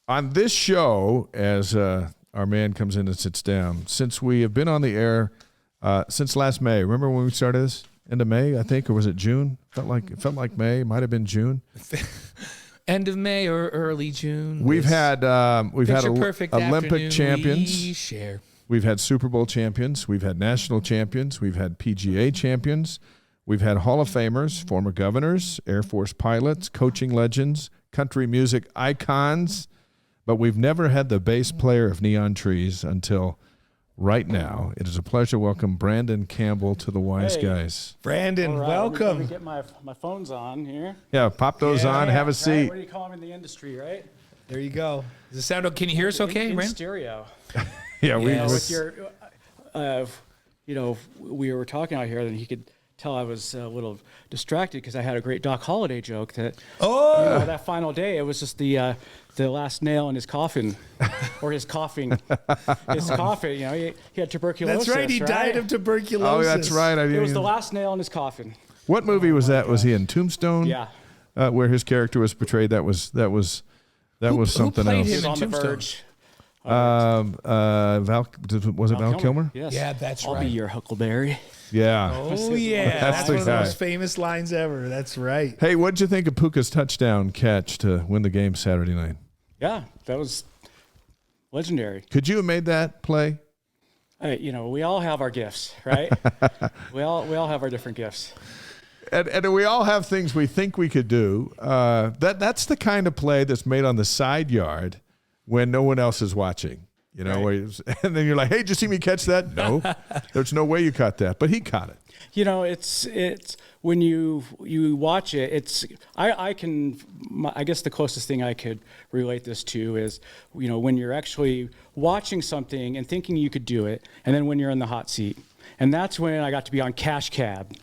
On this show, as our man comes in and sits down, since we have been on the air since last May. Remember when we started this? End of May, I think, or was it June? It felt like May. It might have been June. End of May or early June. We've had Olympic champions. We share. We've had Super Bowl champions. We've had national champions. We've had PGA champions. We've had Hall of Famers, former governors, Air Force pilots, coaching legends, country music icons. But we've never had the bass player of Neon Trees until right now. It is a pleasure to welcome Branden Campbell to the Wise Guys. Branden, welcome. Let me get my phones on here. Yeah, pop those on. Have a seat. Right? What do you call them in the industry, right? There you go. Does it sound okay? Can you hear us okay, in Branden? stereo. Yeah, With your, we were talking out here, and he could tell I was a little distracted because I had a great Doc Holliday joke that that final day it was just the last nail in his coffin, or his coughing, his coffin. You know, he had tuberculosis. That's right. He died of tuberculosis. Oh, that's right. It was the last nail in his coffin. What movie was that? Was he in Tombstone? Yeah. Where his character was portrayed. That was something played else. him He was in on the Tombstone? verge. Was it Val Kilmer? Yes. Yeah, that's I'll right. be your Huckleberry. Yeah. Oh, yeah. That's That's the one of the guy. most famous lines ever. That's right. Hey, what'd you think of Puka's touchdown catch to win the game Saturday night? Yeah, that was legendary. Could you have made that play? We all have our gifts, right? we all have our different gifts. And we all have things we think we could do. That's the kind of play that's made on the side yard when no one else is watching. You know, Right. and then you're like, "Hey, did you see me catch that?" No, there's no way you caught that, but he caught it. You know, it's when you watch it. I guess the closest thing I could relate this to is, when you're actually watching something and thinking you could do it, and then when you're in the hot seat, and that's when I got to be on Cash Cab.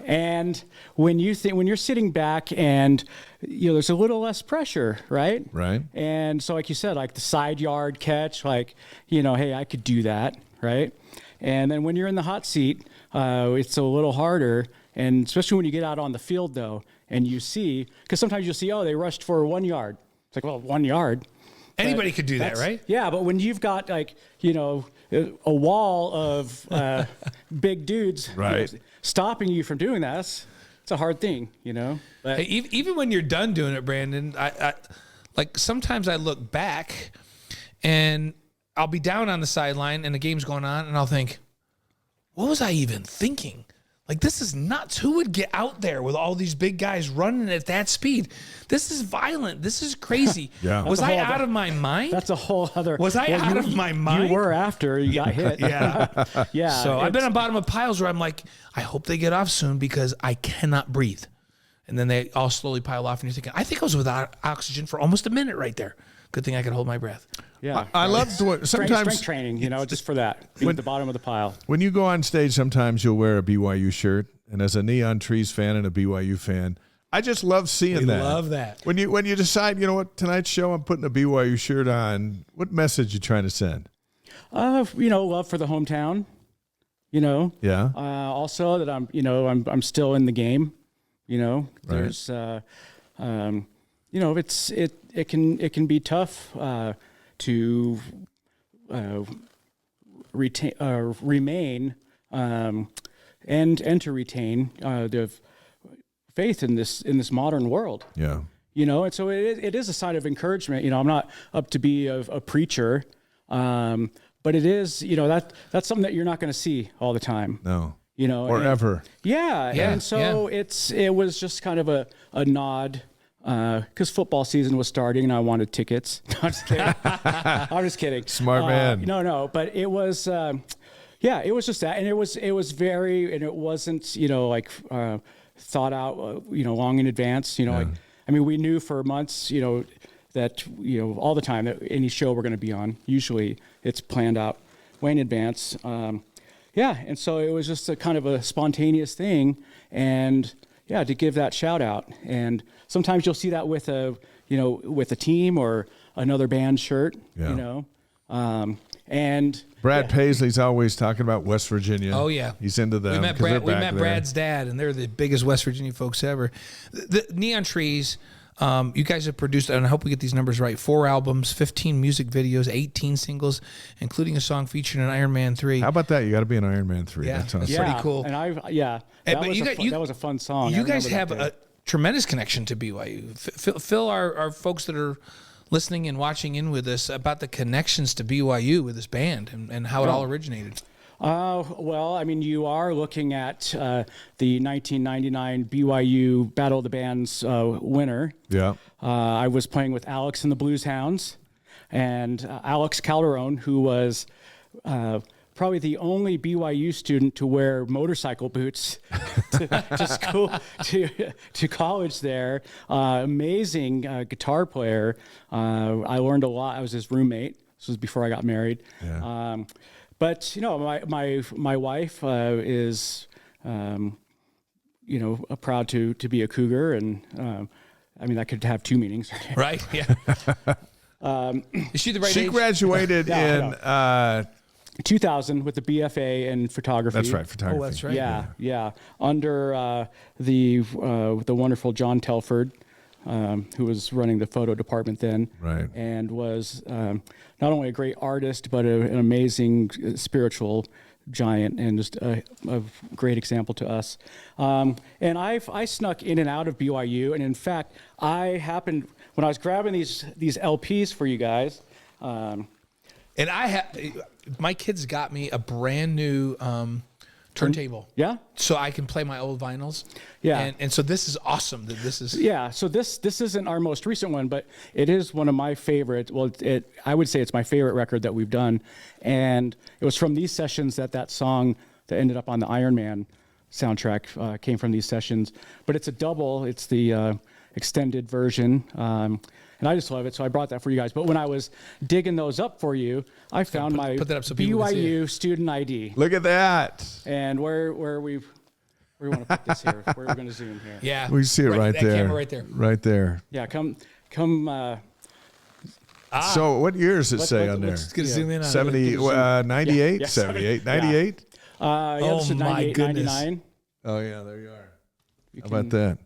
And when you're sitting back and there's a little less pressure, right? Right. And so, like you said, like the side yard catch, hey, I could do that, right? And then when you're in the hot seat, it's a little harder, and especially when you get out on the field though, and you see, because sometimes you'll see, they rushed for 1 yard. It's like, well, 1 yard. Anybody could do that, right? Yeah, but when you've got a wall of big dudes Right. stopping you from doing that, it's a hard thing, But Hey, even when you're done doing it, Branden, I like sometimes I look back and I'll be down on the sideline and the game's going on and I'll think, what was I even thinking? Like, this is nuts. Who would get out there with all these big guys running at that speed? This is violent. This is crazy. Yeah. Was That's a I whole out of my mind? that's a whole other. Was I out of my mind? You were after you got hit. Yeah. Yeah. So I've been on bottom of piles where I'm like, I hope they get off soon because I cannot breathe. And then they all slowly pile off and you're thinking, I think I was without oxygen for almost a minute right there. Good thing I could hold my breath. Yeah. I love sometimes strength training, just for that, being at the bottom of the pile. when you go on stage. Sometimes you'll wear a BYU shirt, and as a Neon Trees fan and a BYU fan, I just love seeing We that. love that. When you decide, tonight's show I'm putting a BYU shirt on. What message you trying to send? Love for the hometown. Yeah. Also that I'm still in the game. There's it can be tough to remain and to retain the faith in this modern world. Yeah. And so it is a sign of encouragement. I'm not up to be a preacher, but it is that's something that you're not going to see all the time. No. Or ever. Yeah, Yeah, and so it was just kind of a nod because football season was starting and I wanted tickets. No, I'm just kidding. I'm just kidding. Smart man. No, but it was it was just that, and it was very, and it wasn't thought out long in advance. We knew for months that all the time that any show we're going to be on, usually it's planned out way in advance. And so it was just a kind of a spontaneous thing, and to give that shout out. And sometimes you'll see that with a team or another band shirt, and Brad Paisley's always talking about West Virginia. Oh, yeah. He's into them. We met Brad's dad, and they're the biggest West Virginia folks ever. The Neon Trees, You guys have produced, and I hope we get these numbers right, 4 albums, 15 music videos, 18 singles, including a song featured in Iron Man 3. How about that? You got to be in Iron Man 3. Yeah. That sounds Pretty cool. And that but was a fun song. You guys remember have that day. a tremendous connection to BYU. Fill our folks that are listening and watching in with us about the connections to BYU with this band and how it all originated. Well, I mean, you are looking at the 1999 BYU Battle of the Bands winner. Yeah. I was playing with Alex and the Blues Hounds, and Alex Calderon, who was probably the only BYU student to wear motorcycle boots to school, to college there. Amazing guitar player. I learned a lot. I was his roommate. This was before I got married. Yeah. But my wife is proud to be a Cougar, and I mean that could have two meanings. Right? Yeah. Is she the right She age? graduated in 2000 with the BFA in photography. that's right, photography. Oh, that's right. Yeah. Under the wonderful John Telford, who was running the photo department then, Right. and was not only a great artist but an amazing spiritual giant and just a great example to us. And I snuck in and out of BYU, and in fact, I happened when I was grabbing these LPs for you guys. And my kids got me a brand new turntable. Yeah. So I can play my old vinyls. Yeah. And so this is awesome that this is. Yeah, so this isn't our most recent one, but it is one of my favorite. Well, I would say it's my favorite record that we've done, and it was from these sessions that song that ended up on the Iron Man soundtrack came from these sessions. But it's a double. It's the extended version, and I just love it. So I brought that for you guys. But when I was digging those up for you, I found my put that up so people can see BYU student ID. Look at that. And where we want to put this here? Where are we going to zoom here? Yeah. We see it right that there. camera right there. Right there. Yeah, come. So what year does it say on there? Let's get a zoom in on 70, it. 98, Yeah, 78, 98? Yeah, this is my 98, goodness. 99. Oh, yeah, there you are. How about that?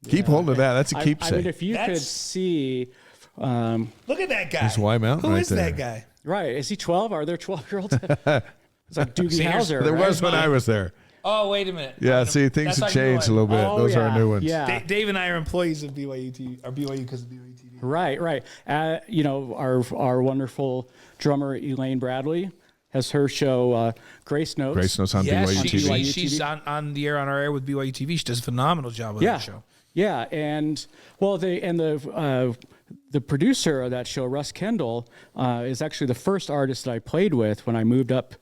Keep holding of that. That's a I keepsake. mean, if you could That's- see, Look at that guy. There's Y Mountain Who right is there. that guy? right, is he 12? Are there 12-year-olds? It's like Doogie Singers. Howser. There right? was when I was there. Oh, wait a minute. Yeah, see, things That's have our new changed a one. little bit. Oh, Those are yeah, our new ones. Yeah. Dave and I are employees of BYU TV, or BYU because of BYU TV. Right. Our wonderful drummer Elaine Bradley has her show Grace Notes. Grace Notes on Yes, BYU TV. BYU she's TV. on the air on our air with BYU TV. She does a phenomenal job with Yeah. that show. Yeah, and the producer of that show, Russ Kendall, is actually the first artist that I played with when I moved up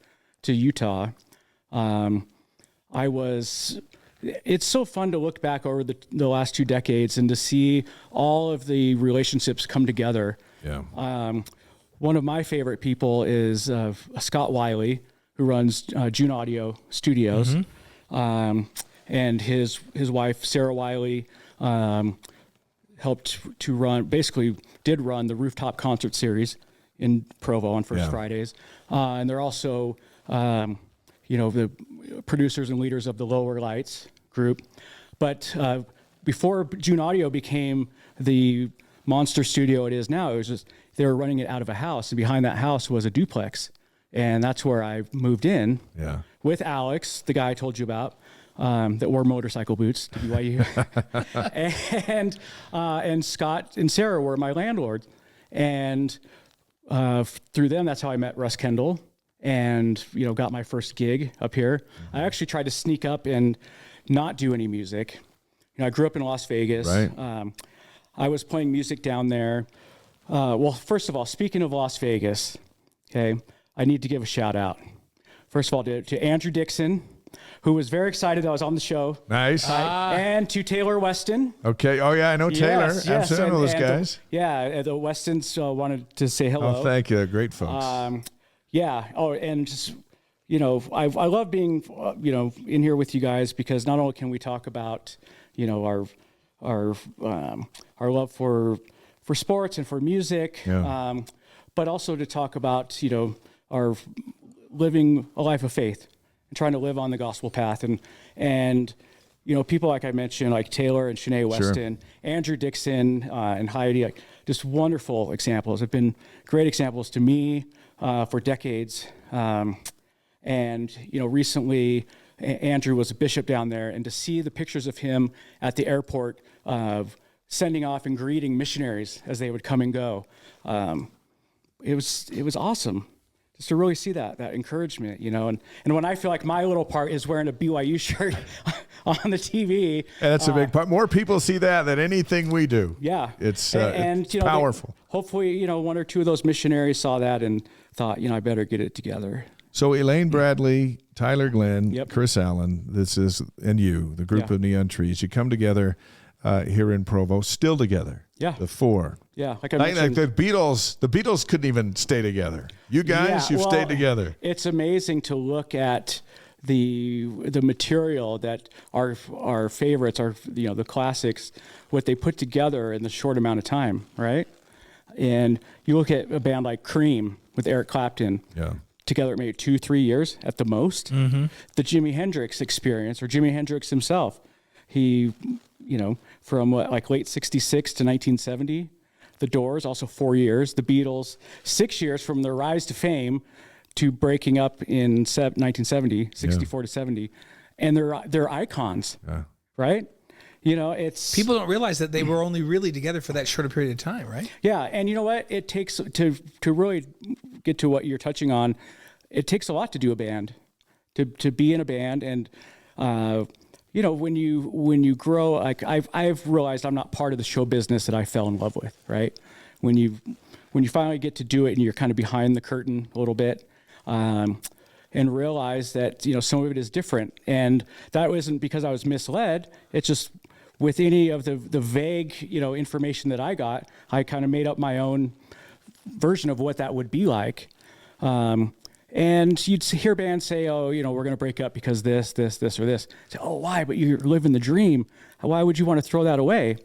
to Utah. It's so fun to look back over the last 2 decades and to see all of the relationships come together. Yeah. One of my favorite people is Scott Wiley, who runs June Audio Studios, and his wife Sarah Wiley helped to run the Rooftop Concert Series in Provo on First Fridays, and they're also the producers and leaders of the Lower Lights group. But before June Audio became the monster studio it is now, it was just they were running it out of a house, and behind that house was a duplex, and that's where I moved in with Alex, the guy I told you about, that wore motorcycle boots to BYU, and Scott and Sarah were my landlords, and through them, that's how I met Russ Kendall, and got my first gig up here. I actually tried to sneak up and not do any music. I grew up in Las Vegas. Right. I was playing music down there. Well, first of all, speaking of Las Vegas, okay, I need to give a shout out. First of all, to Andrew Dixon, who was very excited that I was on the show. Nice. And to Taylor Weston. Okay. Oh, yeah, I know Taylor. Yes, Absolutely. I know those and guys. the Westons wanted to say hello. Oh, thank you. They're great folks. Yeah. Oh, and just, I love being, in here with you guys because not only can we talk about, our love for sports and for music, but also to talk about, our living a life of faith and trying to live on the gospel path. And people like I mentioned, like Taylor and Shanae Weston, Andrew Dixon, and Heidi, like just wonderful examples. Have been great examples to me for decades. And recently Andrew was a bishop down there, and to see the pictures of him at the airport sending off and greeting missionaries as they would come and go, it was awesome. Just to really see that encouragement, and when I feel like my little part is wearing a BYU shirt on the TV. And that's a big part. More people see that than anything we do. Yeah. It's powerful. Hopefully, one or two of those missionaries saw that and thought, I better get it together. So Elaine Bradley, Tyler Glenn, Yep. Chris Allen, and you, the group of Neon Trees, you come together here in Provo, still together. Yeah. The four. Yeah, like I mentioned. Like the Beatles couldn't even stay together. You guys, you've stayed together. It's amazing to look at the material that our favorites are, the classics, what they put together in the short amount of time, right? And you look at a band like Cream with Eric Clapton. Yeah. Together maybe 2-3 years at the most. Mm-hmm. The Jimi Hendrix experience, or Jimi Hendrix himself, he, from late 66 to 1970. The Doors, also 4 years. The Beatles, 6 years from their rise to fame to breaking up in 1970, 64 to 70. And they're icons, right? It's... People don't realize that they were only really together for that shorter period of time, right? Yeah, and you know what? It takes, to really get to what you're touching on, it takes a lot to do a band, to be in a band. And, when you grow, like I've realized I'm not part of the show business that I fell in love with, right? When you finally get to do it and you're kind of behind the curtain a little bit, and realize that, some of it is different. And that wasn't because I was misled. It's just with any of the vague, information that I got, I kind of made up my own version of what that would be like. And you'd hear bands say, oh, we're going to break up because this, or this. Say, oh, why? But you're living the dream. Why would you want to throw that away?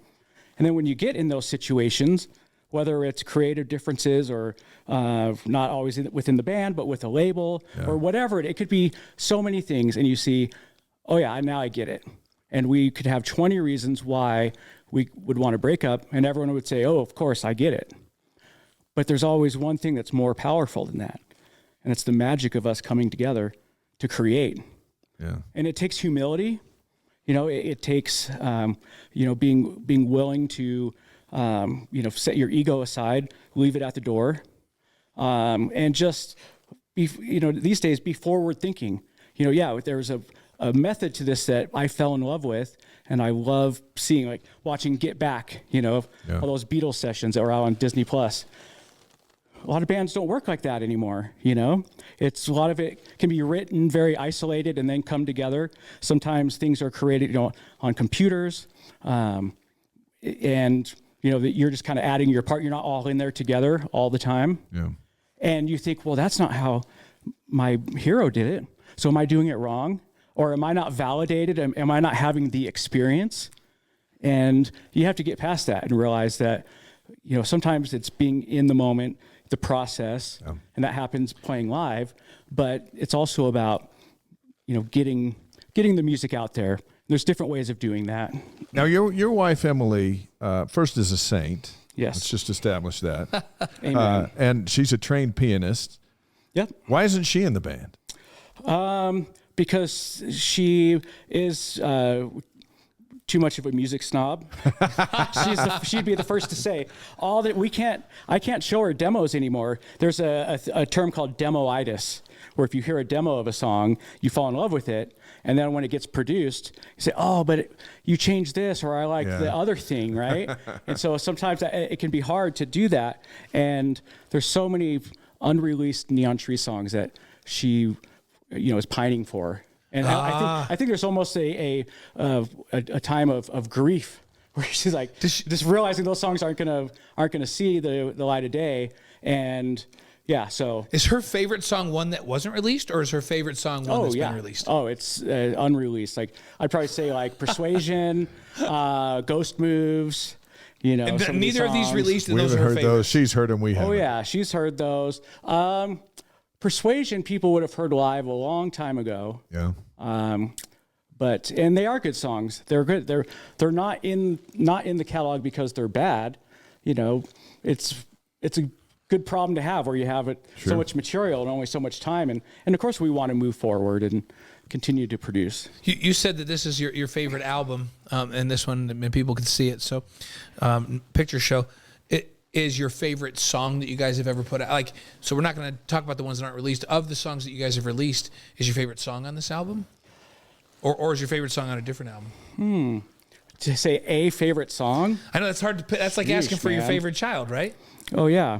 And then when you get in those situations, whether it's creative differences or not always within the band, but with a label or whatever, it could be so many things. And you see, oh yeah, now I get it. And we could have 20 reasons why we would want to break up, and everyone would say, oh, of course, I get it. But there's always one thing that's more powerful than that. And it's the magic of us coming together to create. Yeah. And it takes humility. It takes, being willing to, set your ego aside, leave it at the door, and just be, these days, be forward thinking. There's a method to this that I fell in love with, and I love seeing, watching Get Back, all those Beatles sessions that were out on Disney Plus. A lot of bands don't work like that anymore, It's a lot of it can be written very isolated and then come together. Sometimes things are created, on computers, and that you're just kind of adding your part. You're not all in there together all the time. Yeah. And you think, well, that's not how my hero did it. So am I doing it wrong? Or am I not validated? Am I not having the experience? And you have to get past that and realize that, sometimes it's being in the moment, the process, and that happens playing live, but it's also about, getting the music out there. There's different ways of doing that. Now, your wife, Emily, first is a saint. Yes. Let's just establish that. Amen. And she's a trained pianist. Yep. Why isn't she in the band? Because she is too much of a music snob. She'd be the first to say all that. I can't show her demos anymore. There's a term called demoitis, where if you hear a demo of a song, you fall in love with it, and then when it gets produced, you say, oh, but you changed this, or I like the other thing, right? And so sometimes it can be hard to do that. And there's so many unreleased Neon Tree songs that she, is pining for. And I think there's almost a time of grief where she's like just realizing those songs aren't gonna see the light of day. And yeah, so is her favorite song one that wasn't released, or is her favorite song one that's been released? Oh, it's unreleased. I'd probably say Persuasion, Ghost Moves. And neither of these released, and we those haven't are her heard favorites. those. She's heard them. We haven't. Oh yeah, she's heard those. Persuasion, people would have heard live a long time ago. Yeah. and they are good songs. They're good. They're not in the catalog because they're bad. You know, it's a good problem to have where you have so much material and only so much time. And of course we want to move forward and continue to produce. You said that this is your favorite album, and this one, and people can see it. So, picture show. It is your favorite song that you guys have ever put out. Like, so we're not going to talk about the ones that aren't released. Of the songs that you guys have released, is your favorite song on this album, or is your favorite song on a different album? To say a favorite song? I know that's hard to put. That's like asking for your favorite child, right? Oh yeah,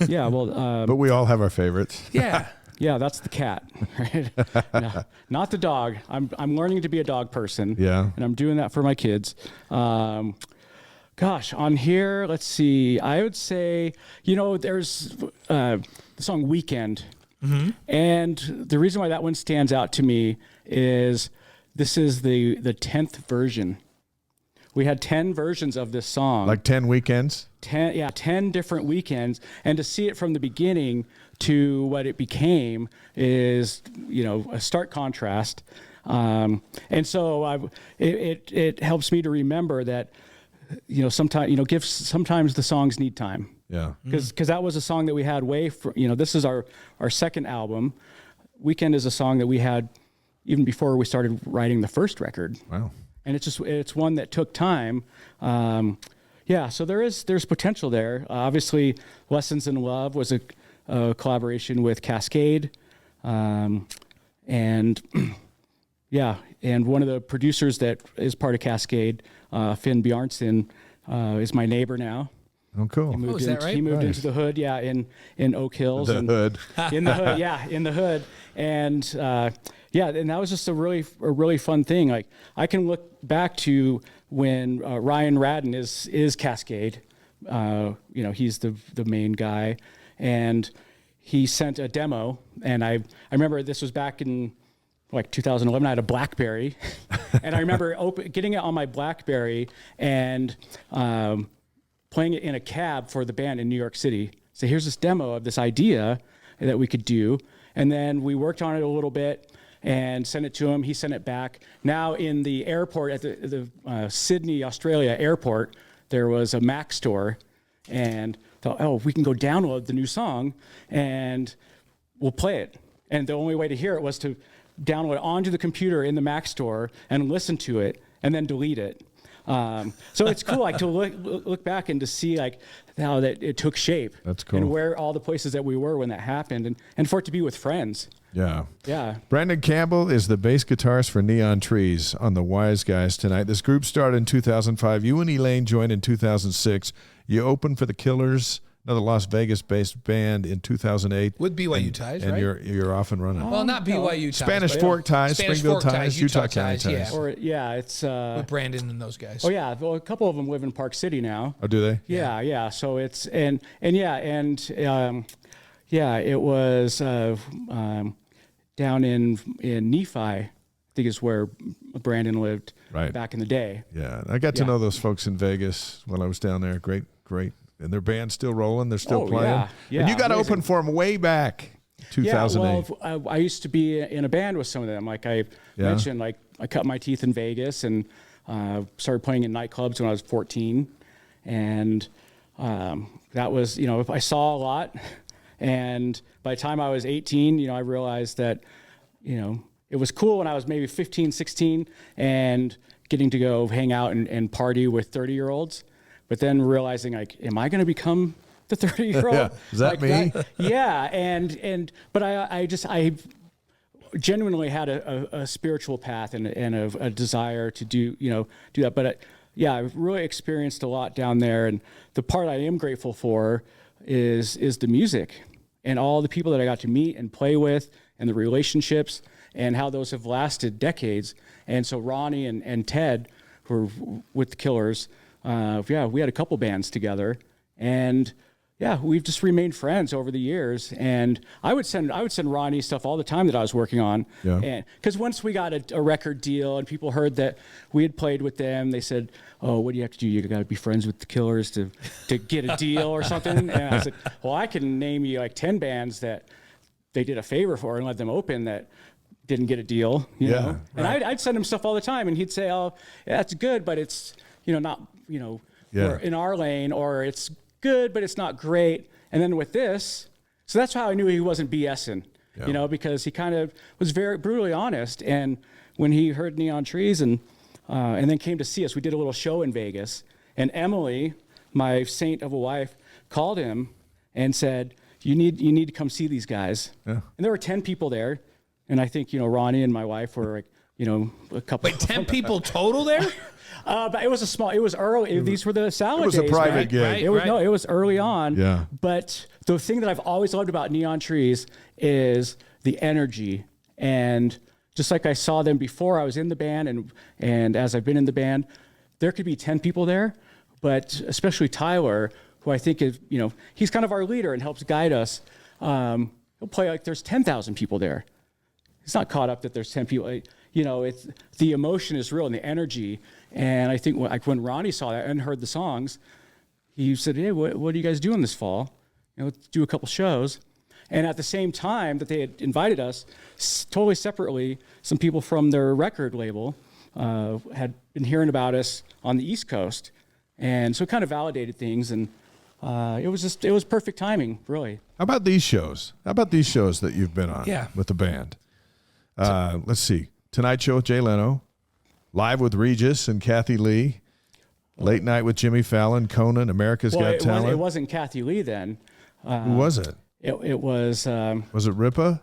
yeah. Well, but we all have our favorites. Yeah. Yeah, that's the cat, right? No, not the dog. I'm learning to be a dog person. Yeah. And I'm doing that for my kids. Gosh, on here, let's see. I would say, you know, there's the song Weekend. Mm-hmm. And the reason why that one stands out to me is this is the 10th version. We had 10 versions of this song. Like 10 weekends? 10 different weekends. And to see it from the beginning to what it became is, you know, a stark contrast. And so it helps me to remember that, you know, sometimes the songs need time. Yeah. Because that was a song that we had this is our second album. Weekend is a song that we had even before we started writing the first record. Wow. And it's one that took time. So there's potential there. Obviously, Lessons in Love was a collaboration with Cascade, and one of the producers that is part of Cascade, Finn Bjarnson, is my neighbor now. Oh, cool. Is that right? He moved into the hood, in Oak Hills. Hood. In the hood, in the hood. And and that was just a really fun thing. Like, I can look back to when Ryan Radden is Cascade. He's the main guy, and he sent a demo. And I remember this was back in like 2011. I had a BlackBerry, and I remember getting it on my BlackBerry and playing it in a cab for the band in New York City. So here's this demo of this idea that we could do. And then we worked on it a little bit and sent it to him. He sent it back. Now in the airport, at the Sydney, Australia airport, there was a Mac store, and thought, we can go download the new song and we'll play it. And the only way to hear it was to download it onto the computer in the Mac store and listen to it and then delete it. So it's cool, like, to look back and to see like how that it took shape. That's cool. And where all the places that we were when that happened, and for it to be with friends. Yeah. Yeah. Branden Campbell is the bass guitarist for Neon Trees on the Wise Guys tonight. This group started in 2005. You and Elaine joined in 2006. You opened for the Killers, another Las Vegas-based band, in 2008. With BYU ties, and right? you're off and running. Well, not BYU ties. Spanish but Fork ties, Spanish Springfield Fork ties, Utah County ties. Yeah. It's with Branden and those guys. Oh yeah, well, a couple of them live in Park City now. Oh, do they? Yeah. So it's it was down in Nephi, I think is where Branden lived back in the day. Yeah, I got to know those folks in Vegas when I was down there. Great. And their band's still rolling. They're still playing. Yeah. And you got to open for them way back, 2008. Yeah, well, I used to be in a band with some of them. Like I mentioned, like I cut my teeth in Vegas and started playing in nightclubs when I was 14. And that was, I saw a lot. And by the time I was 18, I realized that, it was cool when I was maybe 15, 16 and getting to go hang out and party with 30-year-olds. But then realizing, like, am I going to become the 30-year-old? Yeah. Is that like me? Yeah. But I genuinely had a spiritual path and a desire to do that. But I've really experienced a lot down there. And the part I am grateful for is the music and all the people that I got to meet and play with and the relationships and how those have lasted decades. And so Ronnie and Ted, who are with the Killers, we had a couple bands together, and we've just remained friends over the years. And I would send Ronnie stuff all the time that I was working on. Yeah. And because once we got a record deal and people heard that we had played with them, they said, "Oh, what do you have to do? You got to be friends with the Killers to get a deal or something." And I said, "Well, I can name you like 10 bands that they did a favor for and let them open that didn't get a deal, you Yeah, know. And I'd send him stuff all the time, and he'd say, "Oh, that's good, but it's not we're in our lane, or it's good, but it's not great." And then with this, so that's how I knew he wasn't BSing, because he kind of was very brutally honest. And when he heard Neon Trees and then came to see us, we did a little show in Vegas, and Emily, my saint of a wife, called him and said, You need to come see these guys. Yeah. And there were 10 people there. And I think, Ronnie and my wife were like, a couple. Wait, 10 people total there? But it was early. These were the salad days. It was a private gig. Right, it was early on. Yeah. But the thing that I've always loved about Neon Trees is the energy. And just like I saw them before I was in the band and as I've been in the band, there could be 10 people there, but especially Tyler, who I think is, he's kind of our leader and helps guide us. He'll play like there's 10,000 people there. He's not caught up that there's 10 people. It's the emotion is real and the energy. And I think when Ronnie saw that and heard the songs, he said, "Hey, what are you guys doing this fall? Let's do a couple shows." And at the same time that they had invited us, totally separately, some people from their record label had been hearing about us on the East Coast. And so it kind of validated things. And it was perfect timing, really. How about these shows? How about these shows that you've been on with the band? Let's see. Tonight Show with Jay Leno, Live with Regis and Kathy Lee, Late Night with Jimmy Fallon, Conan, America's Got Talent. It wasn't Kathy Lee then. Who was it? It was. Was it Ripa?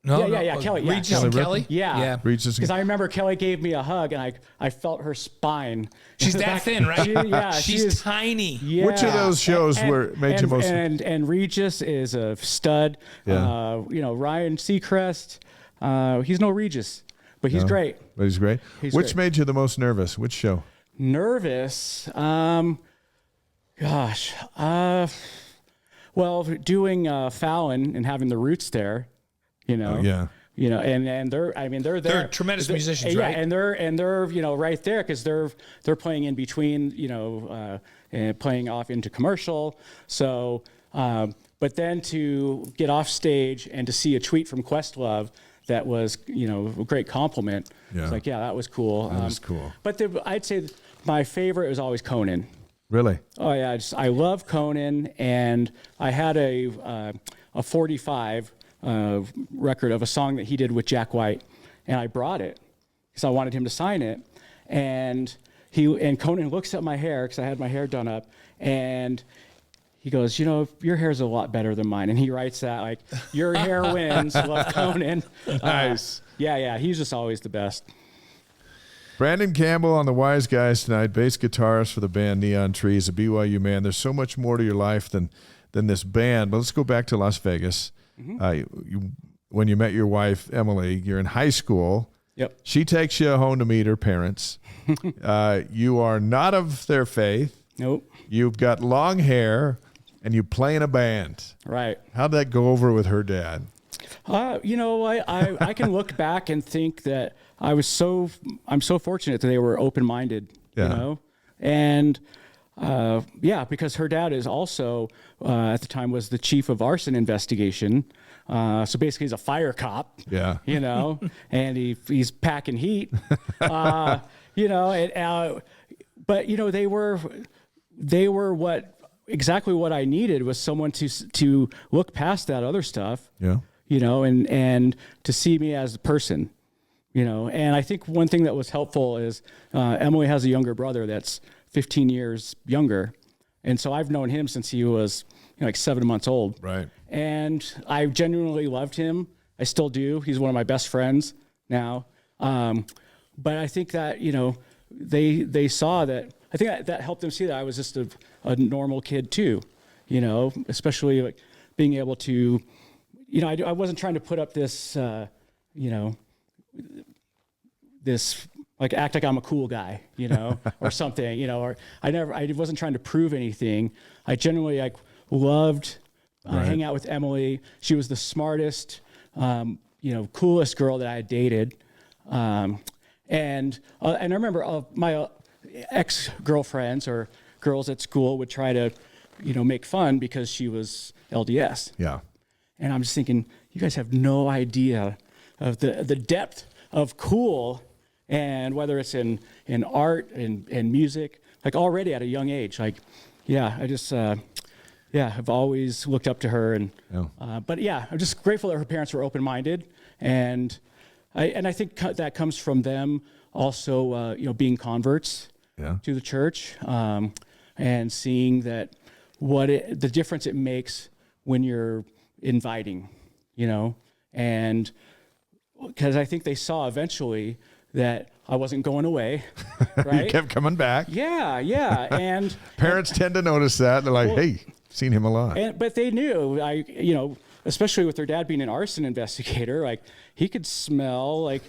No, Kelly. Yeah, Regis and Kelly? Yeah. Regis. Because I remember Kelly gave me a hug, and I felt her spine. She's that thin, right? She's tiny. Yeah. Which of those shows made you most? And Regis is a stud. Yeah. Ryan Seacrest. He's no Regis, but he's great. But he's great. Which made you the most nervous? Which show? Nervous? Well, doing Fallon and having the Roots there, and they're there. They're tremendous musicians, yeah, right? and they're right there because they're playing in between, and playing off into commercial. So, but then to get off stage and to see a tweet from Questlove that was, a great compliment. Yeah. It's like, that was cool. That was cool. But I'd say my favorite was always Conan. Really? Oh yeah, I love Conan, and I had a 45 record of a song that he did with Jack White, and I brought it because I wanted him to sign it, and Conan looks at my hair because I had my hair done up, and he goes, your hair's a lot better than mine, and he writes that like, your hair wins, love Conan. Nice. Yeah, he's just always the best. Branden Campbell on the Wise Guys tonight, bass guitarist for the band Neon Trees, a BYU man. There's so much more to your life than this band. But let's go back to Las Vegas. Mm-hmm. When you met your wife, Emily, you're in high school. Yep. She takes you home to meet her parents. You are not of their faith. Nope. You've got long hair, and you play in a band. Right. How'd that go over with her dad? I can look back and think that I'm so fortunate that they were open-minded, and because her dad is also at the time was the chief of arson investigation, so basically he's a fire cop, and he's packing heat, but they were exactly what I needed was someone to look past that other stuff, and to see me as a person. And I think one thing that was helpful is Emily has a younger brother that's 15 years younger. And so I've known him since he was like 7 months old. Right. And I genuinely loved him. I still do. He's one of my best friends now. But I think that, they saw that. I think that helped them see that I was just a normal kid too, especially like being able to, I wasn't trying to put up this, this like act like I'm a cool guy, or something, or I wasn't trying to prove anything. I genuinely loved hanging out with Emily. She was the smartest, coolest girl that I had dated. And I remember my ex-girlfriends or girls at school would try to, make fun because she was LDS. Yeah. And I'm just thinking, you guys have no idea the depth of cool, and whether it's in art and music, like already at a young age, like, yeah, I just, I've always looked up to her, and but yeah, I'm just grateful that her parents were open-minded, and I think that comes from them also, being converts to the church, and seeing that the difference it makes when you're inviting, and because I think they saw eventually that I wasn't going away, right? You kept coming back. Yeah, and Parents tend to notice that. They're like, hey, seen him a lot. But they knew, especially with their dad being an arson investigator, like he could smell like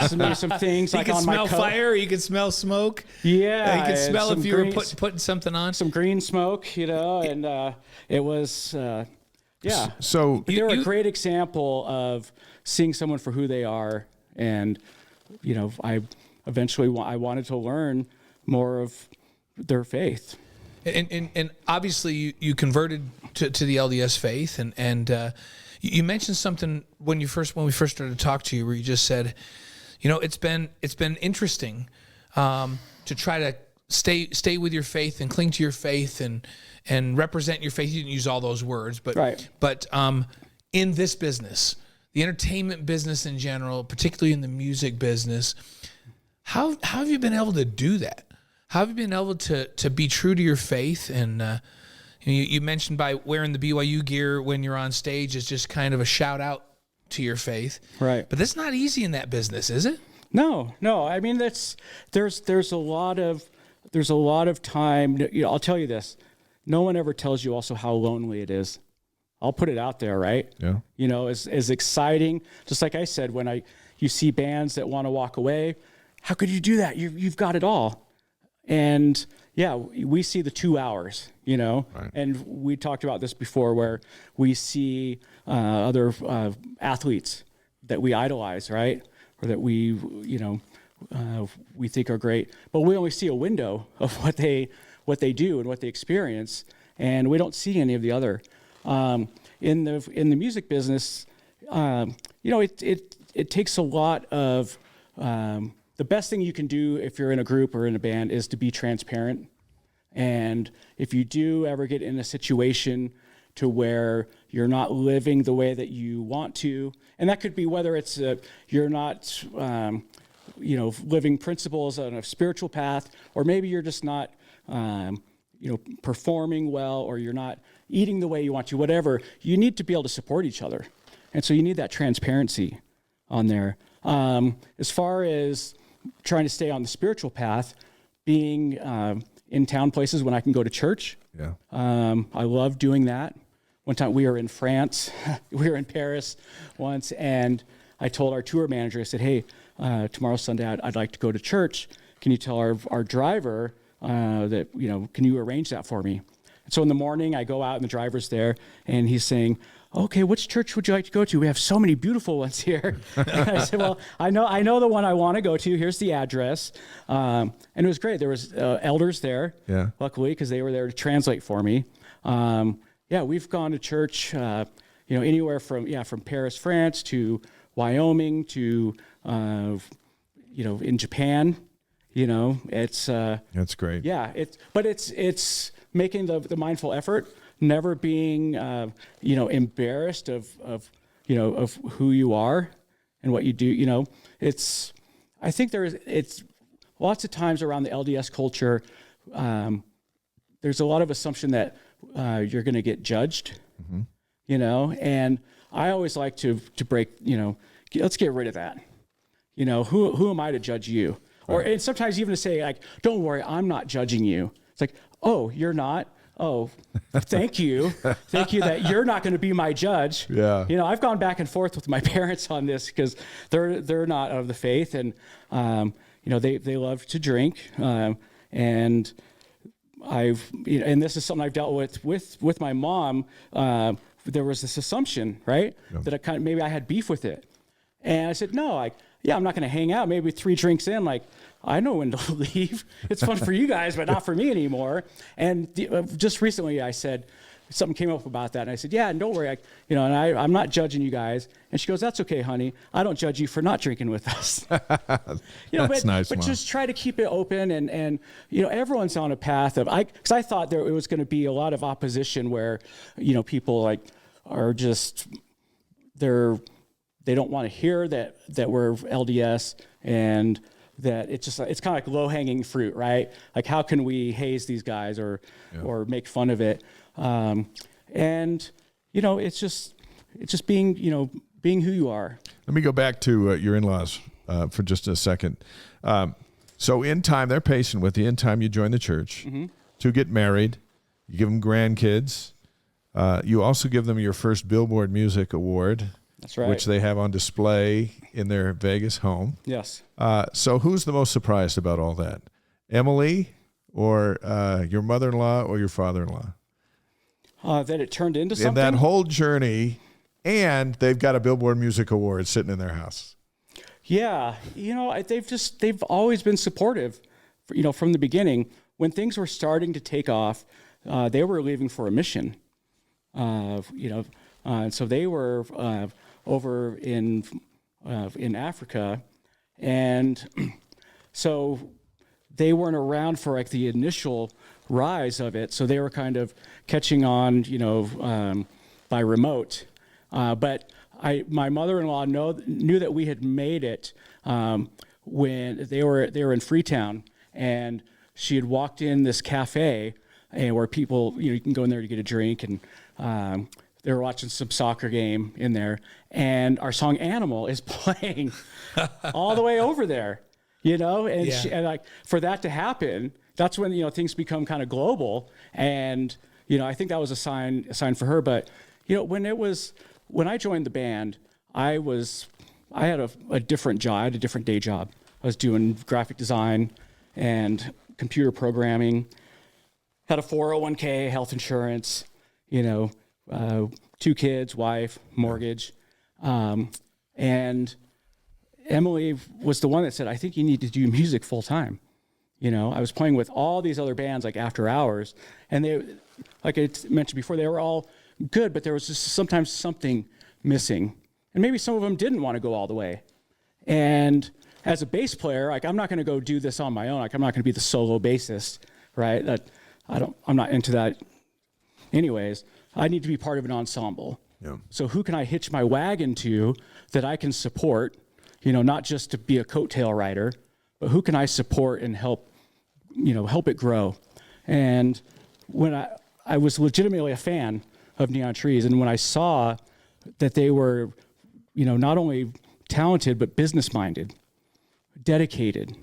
some things. He like could on smell my coat. fire. He could smell smoke. Yeah, he could smell if you green, were putting something on. Some green smoke, and it was, yeah. So they're a great example of seeing someone for who they are, and I eventually I wanted to learn more of their faith. And obviously you converted to the LDS faith, and you mentioned something when we first started to talk to you, where you just said, it's been interesting to try to stay with your faith and cling to your faith and represent your faith. You didn't use all those words, but right. But in this business, the entertainment business in general, particularly in the music business, how have you been able to do that? How have you been able to be true to your faith? And you mentioned by wearing the BYU gear when you're on stage is just kind of a shout out to your faith, right? But that's not easy in that business, is it? No. I mean, there's a lot of time. I'll tell you this: no one ever tells you also how lonely it is. I'll put it out there, right? Yeah. As exciting. Just like I said, when you see bands that want to walk away, how could you do that? You've got it all. And yeah, we see the 2 hours, right. And we talked about this before, where we see other athletes that we idolize, right? Or that we think are great, but we only see a window of what they do and what they experience, and we don't see any of the other. In the music business, it takes a lot of the best thing you can do if you're in a group or in a band is to be transparent. And if you do ever get in a situation to where you're not living the way that you want to, and that could be whether it's you're not, living principles on a spiritual path, or maybe you're just not, performing well, or you're not eating the way you want to, whatever, you need to be able to support each other. And so you need that transparency on there. As far as trying to stay on the spiritual path, being in town places when I can go to church. Yeah. I love doing that. One time we were in France, we were in Paris once, and I told our tour manager, I said, hey, tomorrow Sunday I'd like to go to church. Can you tell our driver that, can you arrange that for me? And so in the morning I go out and the driver's there, and he's saying, okay, which church would you like to go to? We have so many beautiful ones here. And I said, well, I know the one I want to go to. Here's the address. And it was great. There was elders there, luckily, because they were there to translate for me. We've gone to church, anywhere from Paris, France, to Wyoming, to, in Japan. It's that's great. Yeah, it's making the mindful effort. Never being, embarrassed of who you are and what you do. I think it's lots of times around the LDS culture, there's a lot of assumption that you're going to get judged, and I always like to break, let's get rid of that. Who am I to judge you? Right. And sometimes even to say, like, don't worry, I'm not judging you. It's like, oh, you're not? Oh, thank you. Thank you that you're not going to be my judge. Yeah. I've gone back and forth with my parents on this because they're not of the faith, and they love to drink, and and this is something I've dealt with my mom. There was this assumption, right, that maybe I had beef with it, and I said no, I'm not going to hang out. Maybe 3 drinks in, I know when to leave. It's fun for you guys, but not for me anymore. And just recently I said, something came up about that. And I said, yeah, and don't worry, I'm not judging you guys. And she goes, that's okay, honey. I don't judge you for not drinking with us. That's nice, but Mom. just try to keep it open. And everyone's on a path of, because I thought it was going to be a lot of opposition where, people like are just, they don't want to hear that we're LDS, and that it's kind of like low-hanging fruit, right? Like, how can we haze these guys or make fun of it? And it's just being who you are. Let me go back to your in-laws for just a second. So in time, they're patient with you. In time, you join the church to get married. You give them grandkids. You also give them your first Billboard Music Award. That's right. Which they have on display in their Vegas home. Yes. So who's the most surprised about all that? Emily, or your mother-in-law, or your father-in-law? That it turned into something? In that whole journey, and they've got a Billboard Music Award sitting in their house. Yeah. They've always been supportive, from the beginning. When things were starting to take off, they were leaving for a mission. And so they were over in Africa, and so they weren't around for like the initial rise of it. So they were kind of catching on, by remote. But my mother-in-law knew that we had made it when they were in Freetown, and she had walked in this cafe where people, you can go in there to get a drink, and they were watching some soccer game in there, and our song "Animal" is playing all the way over there, and like, for that to happen, that's when things become kind of global, and I think that was a sign for her. But when I joined the band, I had a different job. I had a different day job. I was doing graphic design and computer programming. Had a 401k, health insurance, 2 kids, wife, mortgage. And Emily was the one that said, I think you need to do music full time. I was playing with all these other bands like after hours, and they, like I mentioned before, they were all good, but there was just sometimes something missing. And maybe some of them didn't want to go all the way. And as a bass player, like, I'm not going to go do this on my own. Like, I'm not going to be the solo bassist, right? I'm not into that anyways. I need to be part of an ensemble. Yeah. So who can I hitch my wagon to that I can support, not just to be a coattail rider, but who can I support and help it grow? And when I was legitimately a fan of Neon Trees, and when I saw that they were, not only talented, but business-minded, dedicated.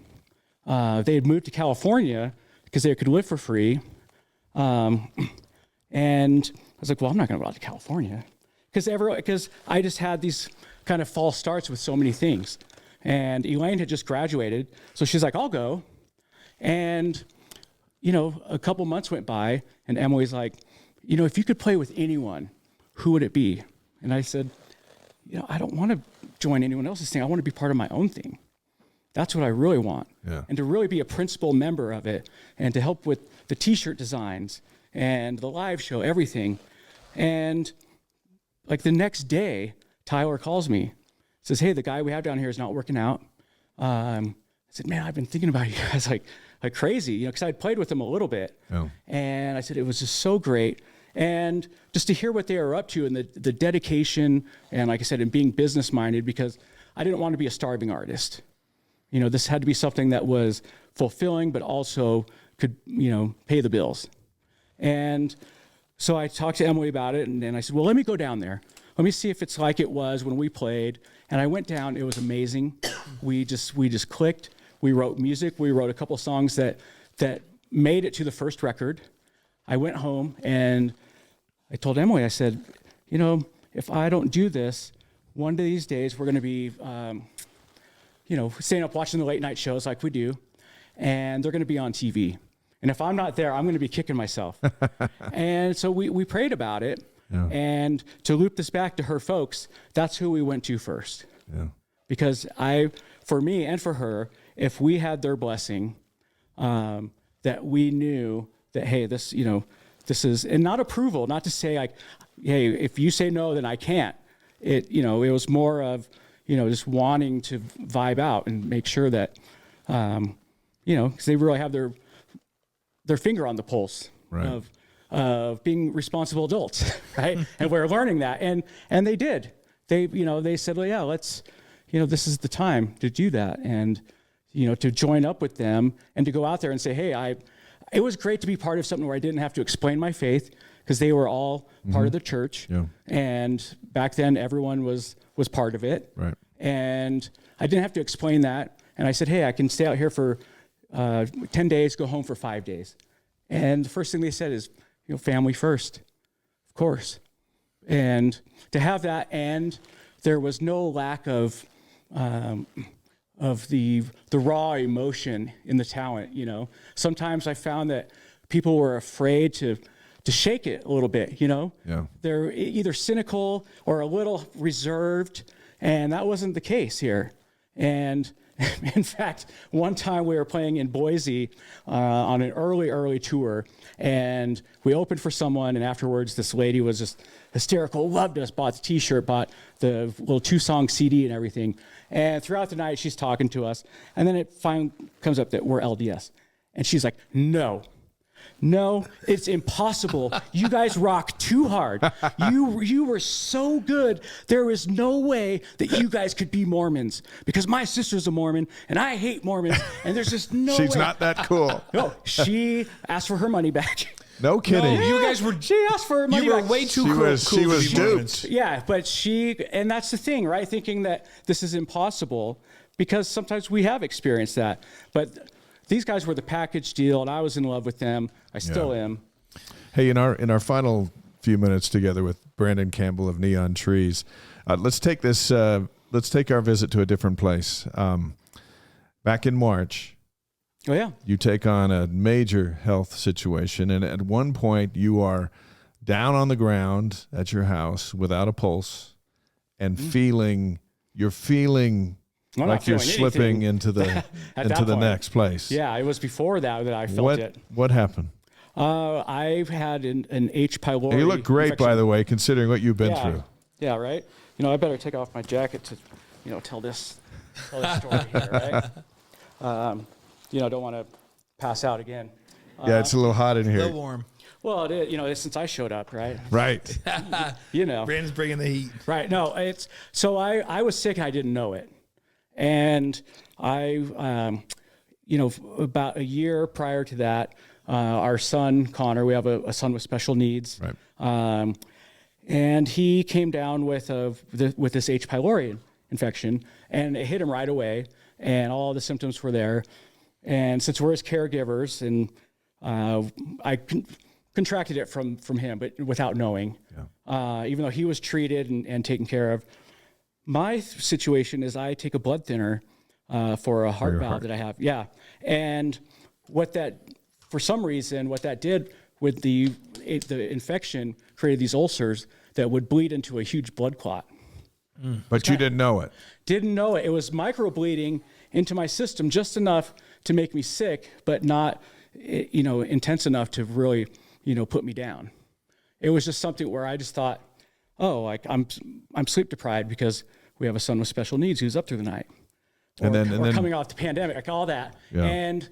They had moved to California because they could live for free. And I was like, well, I'm not going to go out to California. Because I just had these kind of false starts with so many things. And Elaine had just graduated, so she's like, I'll go. And, a couple months went by, and Emily's like, if you could play with anyone, who would it be? And I said, I don't want to join anyone else's thing. I want to be part of my own thing. That's what I really want. Yeah. And to really be a principal member of it, and to help with the T-shirt designs and the live show, everything. And like the next day, Tyler calls me, says, hey, the guy we have down here is not working out. I said, man, I've been thinking about you guys like crazy, because I'd played with them a little bit. Oh. And I said, it was just so great. And just to hear what they were up to, and the dedication, and like I said, and being business-minded, because I didn't want to be a starving artist. This had to be something that was fulfilling, but also could, pay the bills. And so I talked to Emily about it, and I said, well, let me go down there. Let me see if it's like it was when we played. And I went down. It was amazing. We just clicked. We wrote music. We wrote a couple songs that made it to the first record. I went home, and I told Emily, I said, if I don't do this, one of these days we're going to be, staying up watching the late night shows like we do, and they're going to be on TV. And if I'm not there, I'm going to be kicking myself. And so we prayed about it. Yeah. And to loop this back to her folks, that's who we went to first. Yeah. Because for me and for her, if we had their blessing, that we knew that, hey, this this is, and not approval, not to say like, hey, if you say no, then I can't. It was more of, just wanting to vibe out and make sure that, because they really have their finger on the pulse of being responsible adults, right? And we're learning that, and they did. They said, well, yeah, let's, this is the time to do that, and to join up with them and to go out there and say, hey, it was great to be part of something where I didn't have to explain my faith, because they were all part of the church, and back then everyone was part of it, right? And I didn't have to explain that. And I said, hey, I can stay out here for 10 days, go home for 5 days. And the first thing they said is, family first, of course. And to have that, and there was no lack of the raw emotion in the talent. Sometimes I found that people were afraid to shake it a little bit. They're either cynical or a little reserved, and that wasn't the case here. And in fact, one time we were playing in Boise on an early tour, and we opened for someone, and afterwards this lady was just hysterical, loved us, bought the t-shirt, bought the little 2-song CD and everything. And throughout the night, she's talking to us, and then it finally comes up that we're LDS. And she's like, no, it's impossible. You guys rock too hard. You were so good. There is no way that you guys could be Mormons, because my sister's a Mormon and I hate Mormons, and there's just no way. She's not that cool. No, she asked for her money back. No kidding. You guys were. She asked for her money back. You were way too cool. She was duped. Yeah, but and that's the thing, right? Thinking that this is impossible, because sometimes we have experienced that. But these guys were the package deal, and I was in love with them. I still am. Hey, in our final few minutes together with Branden Campbell of Neon Trees, let's take this. Let's take our visit to a different place. Back in March. Oh yeah. You take on a major health situation, and at one point you are down on the ground at your house without a pulse, and you're feeling. I'm like you're slipping into the next place. Yeah, it was before that I felt it. What happened? I've had an H. pylori. And you look great, infection. by the way, considering what you've been through. Yeah, right. I better take off my jacket to, tell this story here, right? Don't want to pass out again. Yeah, it's a little hot in A here. little warm. Well, it is, since I showed up, right? Right. Brandon's bringing the heat. Right. No, so I was sick and I didn't know it. And I, about a year prior to that, our son, Connor, we have a son with special needs. Right. And he came down with this H. pylori infection, and it hit him right away, and all the symptoms were there. And since we're his caregivers, and I contracted it from him, but without knowing, even though he was treated and taken care of. My situation is I take a blood thinner for a heart valve that I have. Yeah. And for some reason, what that did with the infection created these ulcers that would bleed into a huge blood clot. But you didn't know it. Didn't know it. It was microbleeding into my system just enough to make me sick, but not, intense enough to really, put me down. It was just something where I just thought, I'm sleep deprived because we have a son with special needs who's up through the night. Or coming off the pandemic, like all that. Yeah. And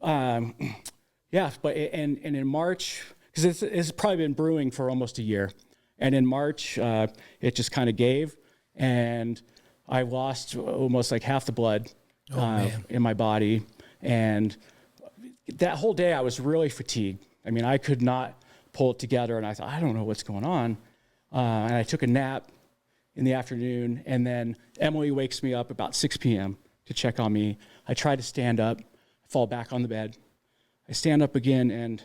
but in March, because it's probably been brewing for almost a year. And in March, it just kind of gave, and I lost almost like half the blood in my body. And that whole day I was really fatigued. I mean, I could not pull it together, and I thought, I don't know what's going on. And I took a nap in the afternoon, and then Emily wakes me up about 6 p.m. to check on me. I try to stand up, fall back on the bed. I stand up again, and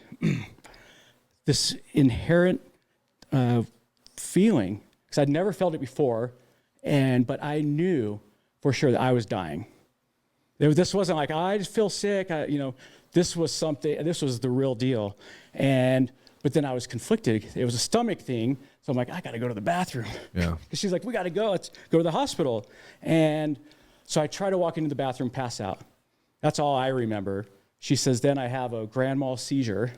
this inherent feeling, because I'd never felt it before, but I knew for sure that I was dying. This wasn't like, I just feel sick. This was something, this was the real deal. But then I was conflicted. It was a stomach thing. So I'm like, I got to go to the bathroom. Yeah. Because she's like, we got to go. Let's go to the hospital. And so I try to walk into the bathroom, pass out. That's all I remember. She says, then I have a grand mal seizure,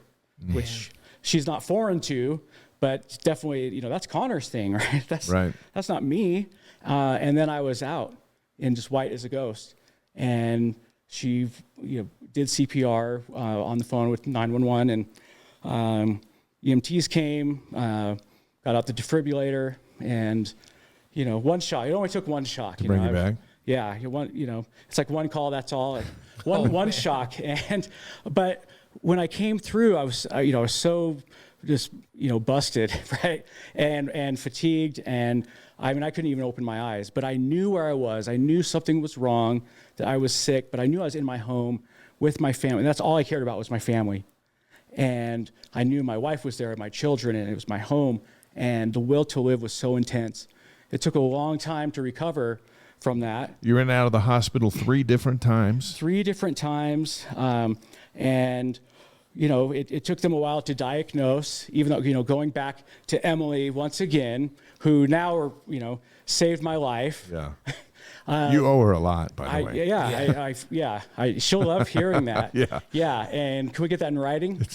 which she's not foreign to, but definitely, that's Connor's thing, right? That's not me. And then I was out and just white as a ghost. And she, did CPR on the phone with 911, and EMTs came, got out the defibrillator, and one shot. It only took one shock to bring you back. Yeah, it's like one call. That's all. One shock. But when I came through, I was so just busted, right, and fatigued, and I couldn't even open my eyes. But I knew where I was. I knew something was wrong, that I was sick. But I knew I was in my home with my family. And that's all I cared about was my family. And I knew my wife was there, my children, and it was my home. And the will to live was so intense. It took a long time to recover from that. You were in and out of the hospital 3 different times. 3 different times. And, it took them a while to diagnose, even though, going back to Emily once again, who now, saved my life. Yeah. You owe her a lot, by the way. She'll love hearing that. Yeah. Yeah. And can we get that in writing?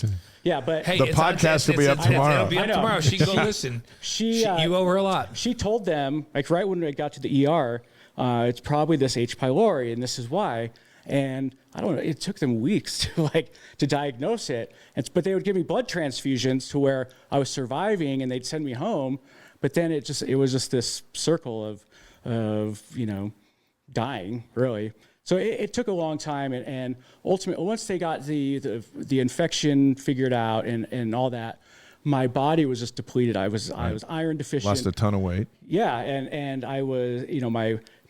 Yeah, but hey, the podcast will be up tomorrow. It'll be up tomorrow. She can go listen. You owe her a lot. She told them, right when I got to the ER, it's probably this H. pylori, and this is why. And I don't know, it took them weeks to diagnose it. But they would give me blood transfusions to where I was surviving, and they'd send me home. But then it was just this circle of dying, really. So it took a long time, and ultimately, once they got the infection figured out and all that, my body was just depleted. I was iron deficient. Lost a ton of weight. Yeah, and I was,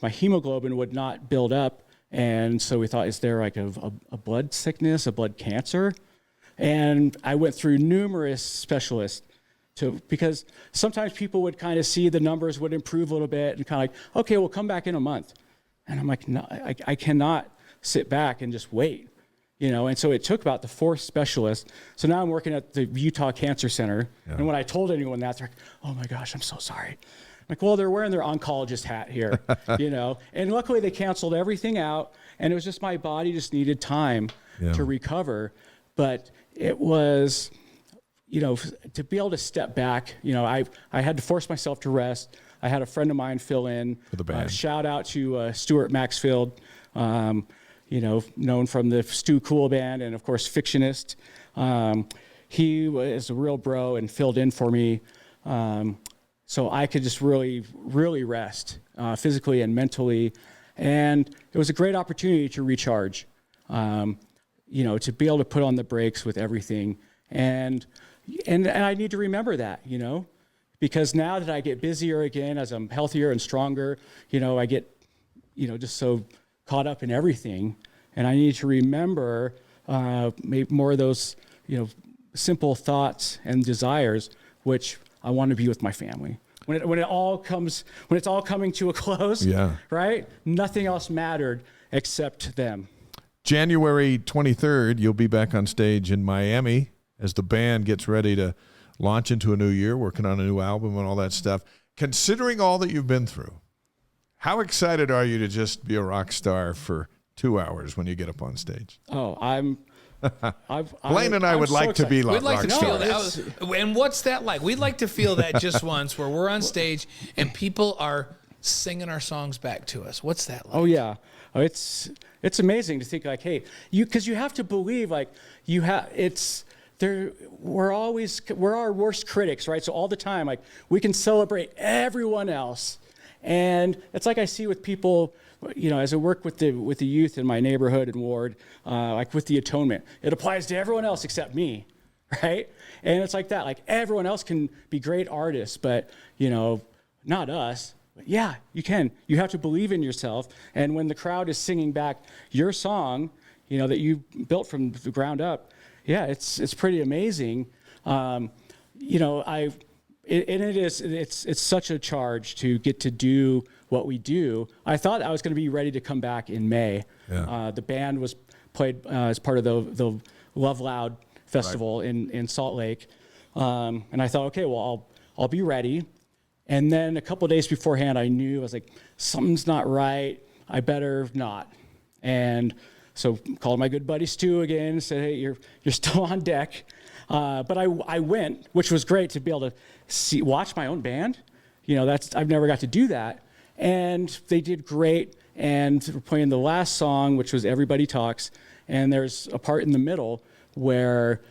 my hemoglobin would not build up, and so we thought, is there like a blood sickness, a blood cancer? And I went through numerous specialists because sometimes people would kind of see the numbers would improve a little bit and kind of like, okay, we'll come back in a month. And I'm like, no, I cannot sit back and just wait, And so it took about the 4th specialist. So now I'm working at the Utah Cancer Center. Yeah. And when I told anyone that, they're like, oh my gosh, I'm so sorry. I'm like, well, they're wearing their oncologist hat here, And luckily they canceled everything out. And it was just my body just needed time to recover. But it was, to be able to step back, I had to force myself to rest. I had a friend of mine fill in. For the band. Shout out to Stuart Maxfield, known from the Stu Cool Band and, of course, Fictionist. He was a real bro and filled in for me, so I could just really, really rest physically and mentally. And it was a great opportunity to recharge, to be able to put on the brakes with everything. And I need to remember that, because now that I get busier again, as I'm healthier and stronger, I get, just so caught up in everything. And I need to remember maybe more of those, simple thoughts and desires, which I want to be with my family. When it's all coming to a close, right? Nothing else mattered except them. January 23rd, you'll be back on stage in Miami as the band gets ready to launch into a new year, working on a new album and all that stuff. Considering all that you've been through, how excited are you to just be a rock star for 2 hours when you get up on stage? Oh, Blaine and I would like to be like We'd like rock to stars. feel that. And what's that like? We'd like to feel that just once, where we're on stage and people are singing our songs back to us. What's that like? Oh yeah, it's amazing to think like, hey, because you have to believe we're our worst critics, right? So all the time, like, we can celebrate everyone else, and it's like I see with people, as I work with the youth in my neighborhood and ward, like with the atonement, it applies to everyone else except me, right? And it's like that, like everyone else can be great artists, but not us. But yeah, you can. You have to believe in yourself, and when the crowd is singing back your song, that you built from the ground up, yeah, it's pretty amazing. It's such a charge to get to do what we do. I thought I was going to be ready to come back in May. Yeah. The band was played as part of the Love Loud Festival in Salt Lake, and I thought, okay, well, I'll be ready. And then a couple of days beforehand, I knew, I was like, something's not right. I better not. And so called my good buddy Stu again, said, hey, you're still on deck. But I went, which was great to be able to watch my own band. I've never got to do that. And they did great. And we're playing the last song, which was Everybody Talks. And there's a part in the middle where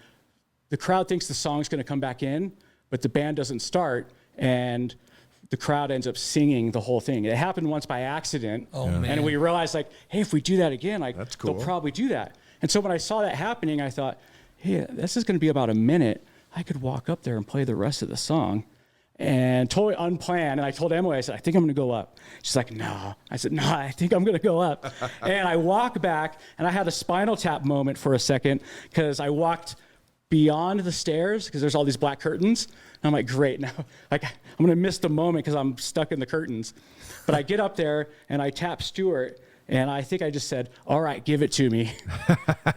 the crowd thinks the song's going to come back in, but the band doesn't start. And the crowd ends up singing the whole thing. It happened once by accident. Oh, man. And we realized, like, hey, if we do that again, That's cool. they'll probably do that. And so when I saw that happening, I thought, hey, this is going to be about a minute. I could walk up there and play the rest of the song. And totally unplanned. And I told Emily, I said, I think I'm going to go up. She's like, no. I said, no, I think I'm going to go up. And I walk back, and I had a Spinal Tap moment for a second because I walked beyond the stairs because there's all these black curtains. And I'm like, great. Now, like, I'm going to miss the moment because I'm stuck in the curtains. But I get up there, and I tap Stuart, and I think I just said, all right, give it to me.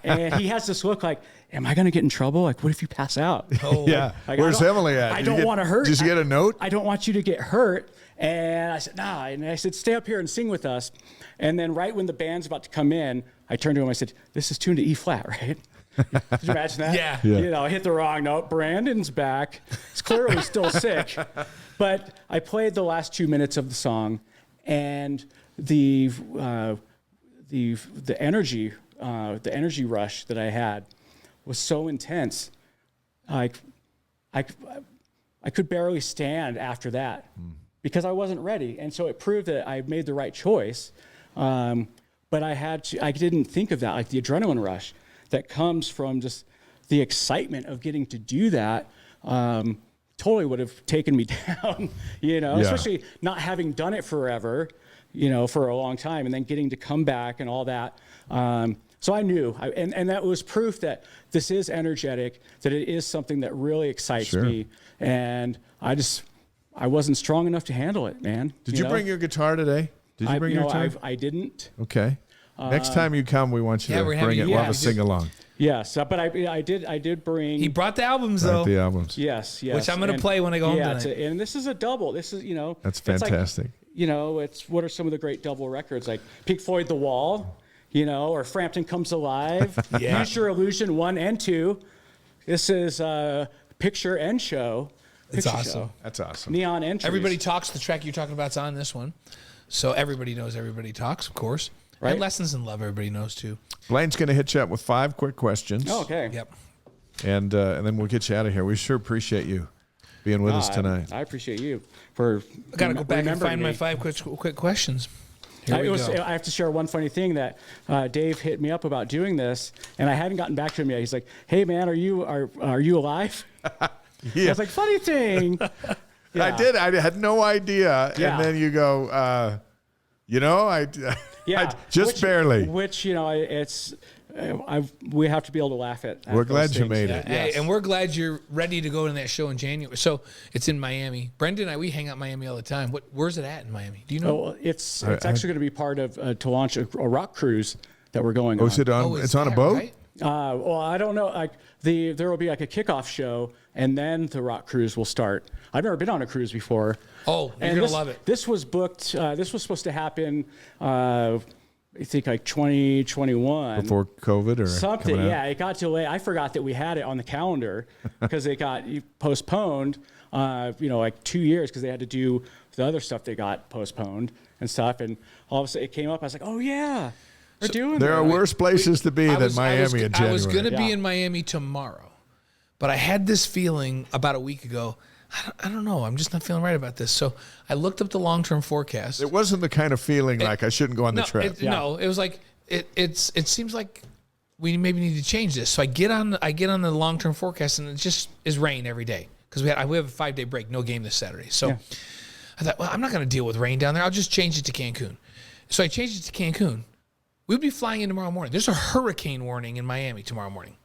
And he has this look like, am I going to get in trouble? Like, what if you pass out? Oh, Yeah. Like, Where's Emily at? I don't want to hurt. Did you get a note? I don't want you to get hurt. And I said, nah. And I said, stay up here and sing with us. And then right when the band's about to come in, I turned to him. I said, this is tuned to E flat, right? Did you imagine that? Yeah. I hit the wrong note. Brandon's back. He's clearly still sick. But I played the last 2 minutes of the song, and the energy rush that I had was so intense. I could barely stand after that because I wasn't ready. And so it proved that I made the right choice. But I didn't think of that, like the adrenaline rush that comes from just the excitement of getting to do that. Totally would have taken me down, especially not having done it forever, for a long time, and then getting to come back and all that. So I knew, and that was proof that this is energetic, that it is something that really excites me. And I wasn't strong enough to handle it, man. Did you bring your guitar today? Did you bring your guitar? I didn't. Okay. Next time you come, we want you to bring it. We'll have a sing-along. Yes, but I did bring. He brought the albums, though. The albums. Yes. Which I'm going to play when I go home tonight. And this is a double. This is, That's fantastic. It's what are some of the great double records, like Pink Floyd, The Wall, or Frampton Comes Alive. Use Your Illusion 1 and 2. This is Picture and Show. It's awesome. Show. That's awesome. Neon Entries. Everybody Talks, the track you're talking about, is on this one. So everybody knows Everybody Talks, of course. Right. And Lessons in Love, everybody knows, too. Blaine's going to hit you up with 5 quick questions. Oh, okay. Yep. And then we'll get you out of here. We sure appreciate you being with us tonight. I appreciate you for. I got to go back and find my 5 quick questions. Here we go. I have to share one funny thing that Dave hit me up about doing this, and I hadn't gotten back to him yet. He's like, "Hey, man, are you alive?" Yeah. I was like, "Funny thing." I did. I had no idea. Yeah. And then you go, just barely. Which it's. We have to be able to laugh at. We're glad those you things. made it. Hey, and we're glad you're ready to go to that show in January. So it's in Miami. Brendan and I, we hang out in Miami all the time. Where's it at in Miami? Do you know? Oh, it's actually going to be part of to launch a rock cruise that we're going on. Is it on? It's on a boat. Right? Well, I don't know. Like there will be like a kickoff show, and then the rock cruise will start. I've never been on a cruise before. Oh, you're gonna love it. This was booked. This was supposed to happen. I think like 2021 Before COVID or something. Yeah, it got delayed. I forgot that we had it on the calendar because it got postponed. Like 2 years because they had to do the other stuff that got postponed and stuff. And all of a sudden it came up. I was like, oh yeah, we're doing. There are worse places to be than Miami in January. I was going to be in Miami tomorrow, but I had this feeling about a week ago. I don't know. I'm just not feeling right about this. So I looked up the long-term forecast. It wasn't the kind of feeling like I shouldn't go on the trip. No, it was like it seems like we maybe need to change this. So I get on the long-term forecast, and it just is rain every day because we have a 5-day break, no game this Saturday. So I thought, well, I'm not going to deal with rain down there. I'll just change it to Cancun. So I changed it to Cancun. We'd be flying in tomorrow morning. There's a hurricane warning in Miami tomorrow morning.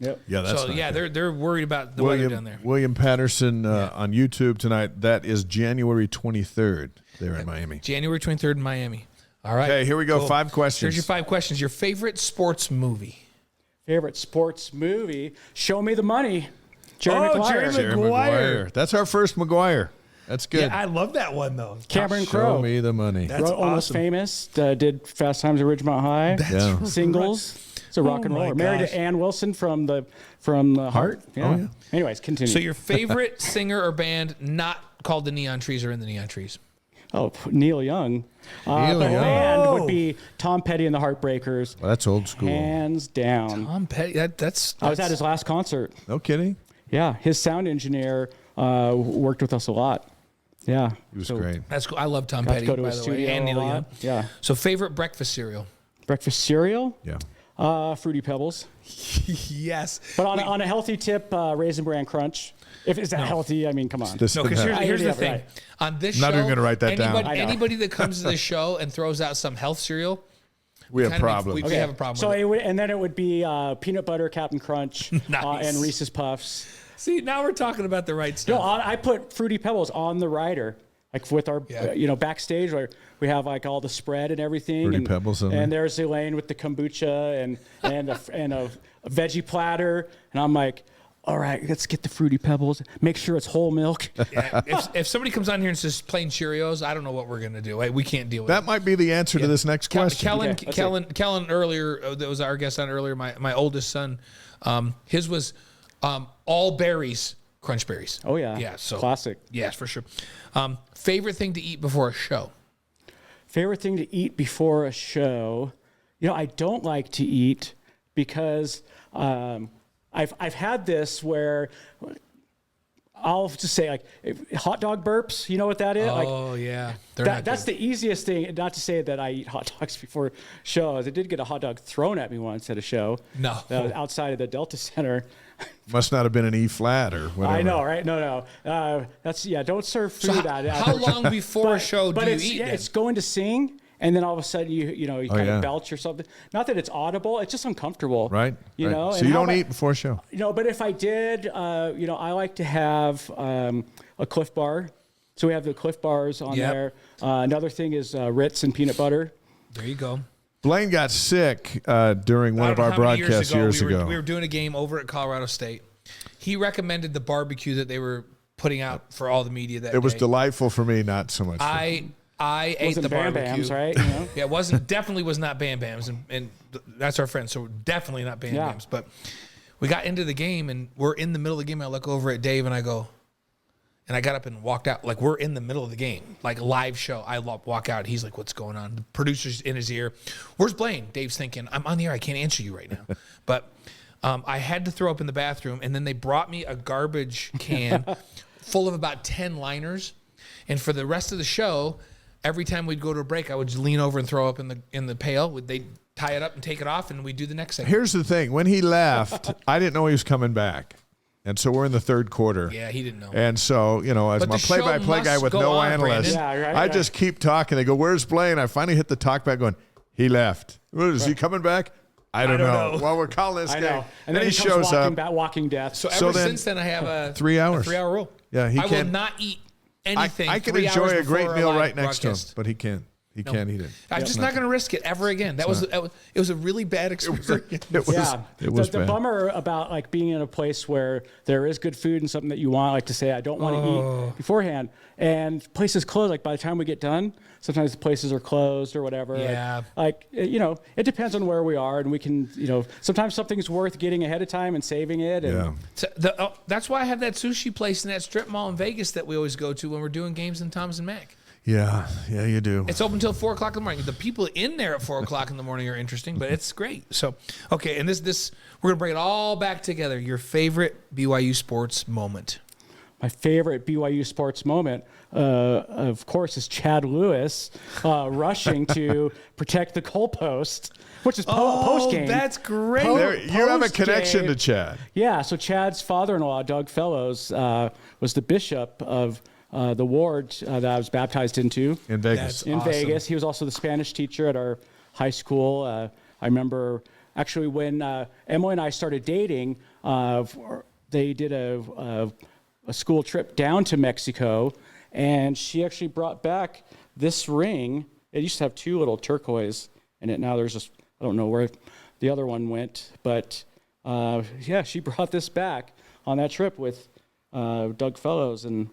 Yep. Yeah, that's they're worried about the weather down there. William Patterson on YouTube tonight. That is January 23rd there in Miami. January 23rd in Miami. All right. Okay, here we go. Cool. 5 questions. Here's your 5 questions. Your favorite sports movie. Favorite sports movie? Show Me the Money. Jerry Maguire. Jerry Maguire. That's our first Maguire. That's good. Yeah, I love that one though. Cameron Show Crowe. me the money. That's Almost awesome. Famous. Did Fast Times at Ridgemont High. Yeah. Singles. It's a rock and my roller. Married gosh. to Ann Wilson from the Heart. Yeah. Oh, yeah. Anyways, continue. So your favorite singer or band not called the Neon Trees or in the Neon Trees? Neil Young. Neil the Young. band would be Tom Petty and the Heartbreakers. Well, that's old school. Hands down. Tom Petty. That's I was at his last concert. No kidding. Yeah, his sound engineer worked with us a lot. Yeah, He was great. That's cool. I love Tom got Petty, to go to by his the way, studio and a Neil Young. lot. Yeah, So favorite breakfast cereal? breakfast cereal, Yeah. Fruity Pebbles. Yes. But on a healthy tip, Raisin Bran Crunch. If it's that healthy, I mean, come on. This No, could because happen. here's the Yeah, thing. right. On this Not show, even gonna write that down. anybody, I know. anybody that comes to the show and throws out some health cereal, we have kinda make- problems. we have a problem So with it. and then it would be peanut butter Captain Crunch Nice. and Reese's Puffs. See, now we're talking about the right No, stuff. I put Fruity Pebbles on the rider, like with our, Yeah. backstage where we have like all the spread and everything. Fruity and, Pebbles on and there. there's Elaine with the kombucha and a veggie platter, and I'm like, all right, let's get the Fruity Pebbles. Make sure it's whole milk. Yeah, if somebody comes on here and says plain Cheerios, I don't know what we're gonna do. We can't deal with That it. might be the answer to this next question. Kellen earlier, that was our guest on earlier. My oldest son, his was all berries, crunch berries. Oh yeah, Yeah, so classic. Yes, for sure. Favorite thing to eat before a show? Favorite thing to eat before a show? I don't like to eat because I've had this where I'll just say like hot dog burps. You know what that is? Oh yeah, they're not That's good. the easiest thing. Not to say that I eat hot dogs before shows. I did get a hot dog thrown at me once at a show. No. That was outside of the Delta Center. Must not have been an E flat or whatever. I know, right? No. Don't serve food at it. How long before a show do you eat? Then? It's going to sing, and then all of a sudden you kind yeah. of belch or something. Not that it's audible. It's just uncomfortable. Right. You right. know. So and you how don't about- eat before a show. But if I did, I like to have a Cliff Bar. So we have the Cliff Bars on Yep. there. Another thing is Ritz and peanut butter. There you go. Blaine got sick during one I of don't our know how many broadcasts years ago. We were doing a game over at Colorado State. He recommended the barbecue that they were putting out for all the media that It was day. delightful for me, not so much. I ate Wasn't the Bam barbecue. Bams, right? Yeah, it definitely was not Bam Bams, and that's our friend, so definitely not Bam Yeah. Bams. But we got into the game, and we're in the middle of the game. And I look over at Dave, and I go, and I got up and walked out. Like, we're in the middle of the game, like live show. I walk out. He's like, "What's going on?" The producer's in his ear. Where's Blaine? Dave's thinking, "I'm on the air. I can't answer you right now." But I had to throw up in the bathroom, and then they brought me a garbage can full of about 10 liners. And for the rest of the show, every time we'd go to a break, I would just lean over and throw up in the pail. They'd tie it up and take it off, and we'd do the next segment. Here's the thing. When he left, I didn't know he was coming back. And so we're in the third quarter. Yeah, he didn't know. And so, as But my the show play-by-play guy must with go no on, analyst, Brandon. Yeah, right, I right. just keep talking. They go, "Where's Blaine?" I finally hit the talk back going, "He left." Well, is he coming back? I don't know. Well, we're calling this I game. know. And then he comes shows up. Walking Death. So So ever then- since then, I have a 3 hours. a 3-hour rule. Yeah, he I will can't- not eat I anything. can 3 enjoy hours a great before meal live right next to him, broadcast. but he can't. He can't eat it. I'm just not going to risk it ever again. It was a really bad experience. It was, Yeah, it was the bad. bummer about like being in a place where there is good food and something that you want, like to say, I don't want to eat beforehand, and places close. Like by the time we get done, sometimes the places are closed or whatever. Yeah. Like it depends on where we are, and we can, sometimes something's worth getting ahead of time and saving it. And Yeah. So that's why I have that sushi place in that strip mall in Vegas that we always go to when we're doing games in Thomas and Mack. Yeah, you do. It's open until 4 o'clock in the morning. The people in there at 4 o'clock in the morning are interesting, but it's great. So, okay, and this we're gonna bring it all back together. Your favorite BYU sports moment? My favorite BYU sports moment, of course, is Chad Lewis rushing to protect the goalpost, which is post game. that's great. You have a connection to post-game. Chad. Yeah, so Chad's father-in-law, Doug Fellows, was the bishop of the ward that I was baptized into In Vegas. That's in awesome. Vegas. He was also the Spanish teacher at our high school. I remember actually when Emily and I started dating, they did a school trip down to Mexico, and she actually brought back this ring. It used to have 2 little turquoise in it. Now there's just, I don't know where the other one went, but she brought this back on that trip with Doug Fellows, and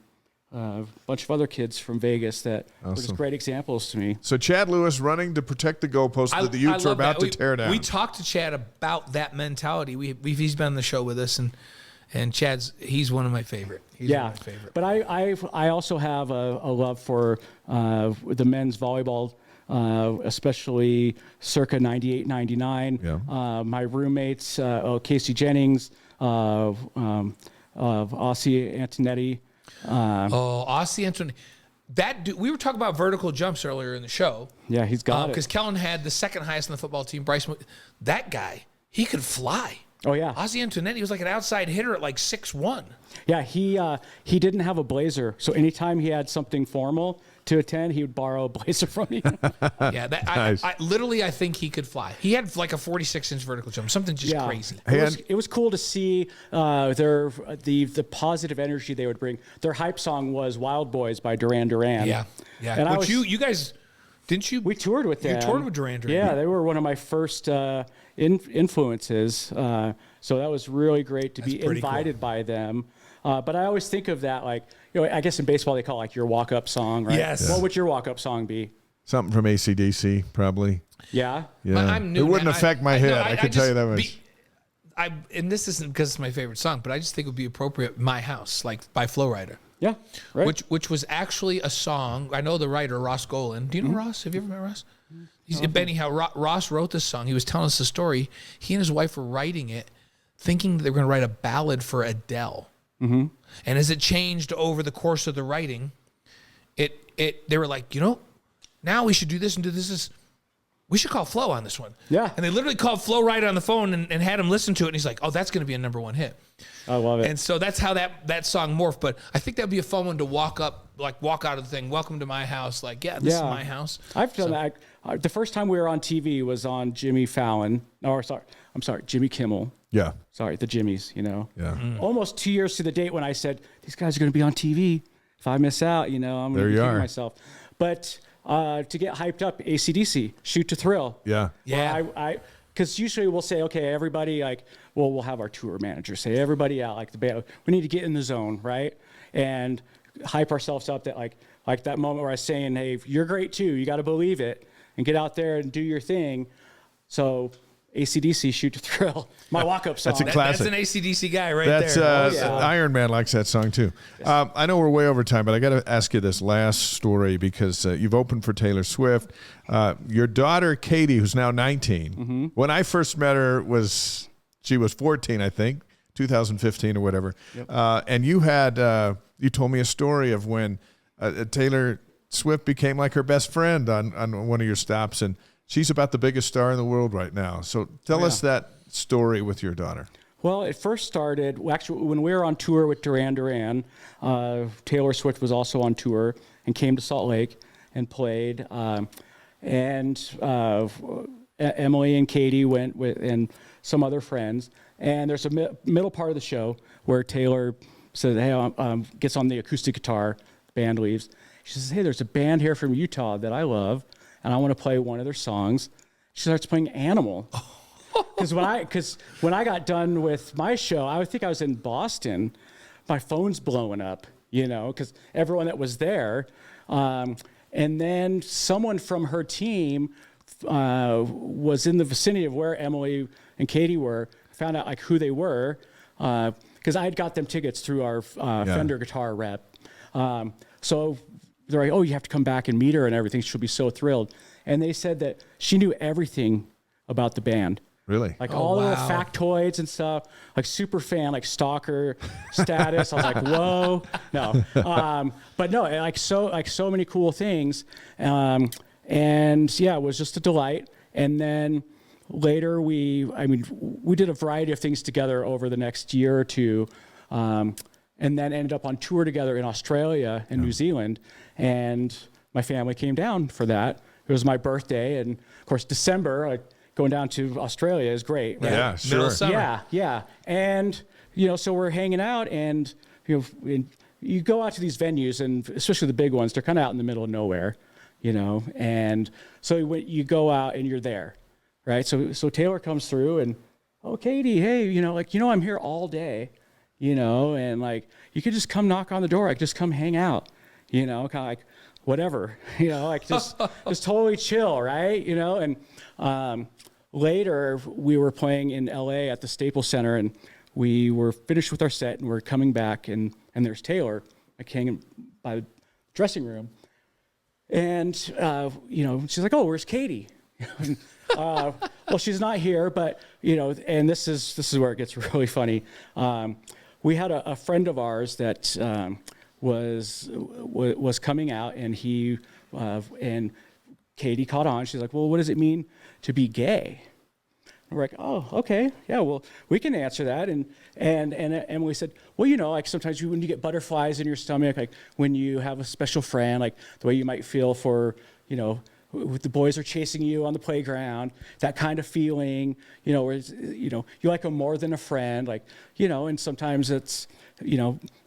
a bunch of other kids from Vegas that were just great examples to me. So Chad Lewis running to protect the goalpost that the Utes are about to tear down. We talked to Chad about that mentality. He's been on the show with us, and he's one of my favorite. He's one of my favorite. But I also have a love for the men's volleyball, especially circa 98, 99. Yeah. My roommates, Casey Jennings, Ossie Antonetti. Ossie Antonetti. That dude, we were talking about vertical jumps earlier in the show. Yeah, he's got it. Because Kellen had the second highest on the football team. Bryce, that guy, he could fly. Oh, yeah. Ossie Antonetti was like an outside hitter at like 6'1". Yeah, he didn't have a blazer, so anytime he had something formal to attend, he would borrow a blazer from me. Yeah, Nice. I think he could fly. He had like a 46-inch vertical jump, something just crazy. It was cool to see the positive energy they would bring. Their hype song was "Wild Boys" by Duran Duran. Yeah. And you guys didn't you? We toured with them. You toured with Duran Duran. Yeah, they were one of my first influences. So that was really great to be invited by them. But I always think of that like, I guess in baseball they call it like your walk-up song, right? Yes. What would your walk-up song be? Something from AC/DC, probably. Yeah. Yeah. I'm new, it wouldn't man. affect my head. I can tell you that much. And this isn't because it's my favorite song, but I just think it would be appropriate. "My House," like by Flo Rida. Yeah. Right. Which was actually a song. I know the writer, Ross Golan. Do you know Ross? Have you ever met Ross? Anyhow, Ross wrote this song. He was telling us the story. He and his wife were writing it, thinking they were going to write a ballad for Adele. Mm-hmm. And as it changed over the course of the writing, they were like, now we should do this and do this. We should call Flo on this one. Yeah. And they literally called Flo Rida on the phone and had him listen to it. And he's like, oh, that's going to be a #1 hit. I love it. And so that's how that song morphed. But I think that'd be a fun one to walk out of the thing. Welcome to my house. Like, this is my house. I've done that. The first time we were on TV was on Jimmy Fallon. I'm sorry, Jimmy Kimmel. Yeah. Sorry, the Jimmys, Yeah. Almost 2 years to the date when I said, these guys are going to be on TV. If I miss out, I'm going to be kicking myself. But to get hyped up, AC/DC, Shoot to Thrill. Yeah. Yeah. Because usually we'll say, okay, everybody, we'll have our tour manager say, everybody out, like the band, we need to get in the zone, right? And hype ourselves up that like that moment where I was saying, hey, you're great too, you got to believe it, and get out there and do your thing. So AC/DC, Shoot to Thrill, my walk-up song. That's a classic. That's an AC/DC guy right there. That's Iron Man likes that song too. Yes. I know we're way over time, but I got to ask you this last story because you've opened for Taylor Swift. Your daughter Katie, who's now 19, when I first met her she was 14, I think, 2015 or whatever. Yep. And you told me a story of when Taylor Swift became like her best friend on one of your stops, and she's about the biggest star in the world right now. So tell us that story with your daughter. Well, it first started, actually, when we were on tour with Duran Duran. Taylor Swift was also on tour and came to Salt Lake and played. Emily and Katie went with, and some other friends. And there's a middle part of the show where Taylor says, hey, gets on the acoustic guitar, the band leaves. She says, hey, there's a band here from Utah that I love, and I want to play one of their songs. She starts playing Animal. Because when I got done with my show, I think I was in Boston. My phone's blowing up, because everyone that was there. And then someone from her team was in the vicinity of where Emily and Katie were, found out who they were, because I had got them tickets through our Fender guitar rep. So they're like, oh, you have to come back and meet her and everything. She'll be so thrilled. And they said that she knew everything about the band. Really? All the little factoids and stuff, super fan, stalker status. I was like, whoa, no. But no, so many cool things. And yeah, it was just a delight. And then later we did a variety of things together over the next year or two. And then ended up on tour together in Australia and New Zealand. And my family came down for that. It was my birthday. And of course, December, going down to Australia is great. Right? Yeah, sure. Middle of summer. Yeah. And, so we're hanging out and, you go out to these venues and especially the big ones, they're kind of out in the middle of nowhere, and so you go out and you're there, right? So Taylor comes through and, oh, Katie, hey, I'm here all day. and like, you could just come knock on the door, like just come hang out, kind of like whatever, like just totally chill, right? And later we were playing in LA at the Staples Center, and we were finished with our set, and we're coming back, and there's Taylor, like hanging by the dressing room, and she's like, "Oh, where's Katie?" Well, she's not here, but and this is where it gets really funny. We had a friend of ours that was coming out, and he and Katie caught on. She's like, "Well, what does it mean to be gay?" And we're like, "Oh, okay, yeah, well, we can answer that." And we said, "Well, like sometimes when you get butterflies in your stomach, like when you have a special friend, like the way you might feel for, the boys are chasing you on the playground, that kind of feeling, where you like them more than a friend, like, and sometimes it's,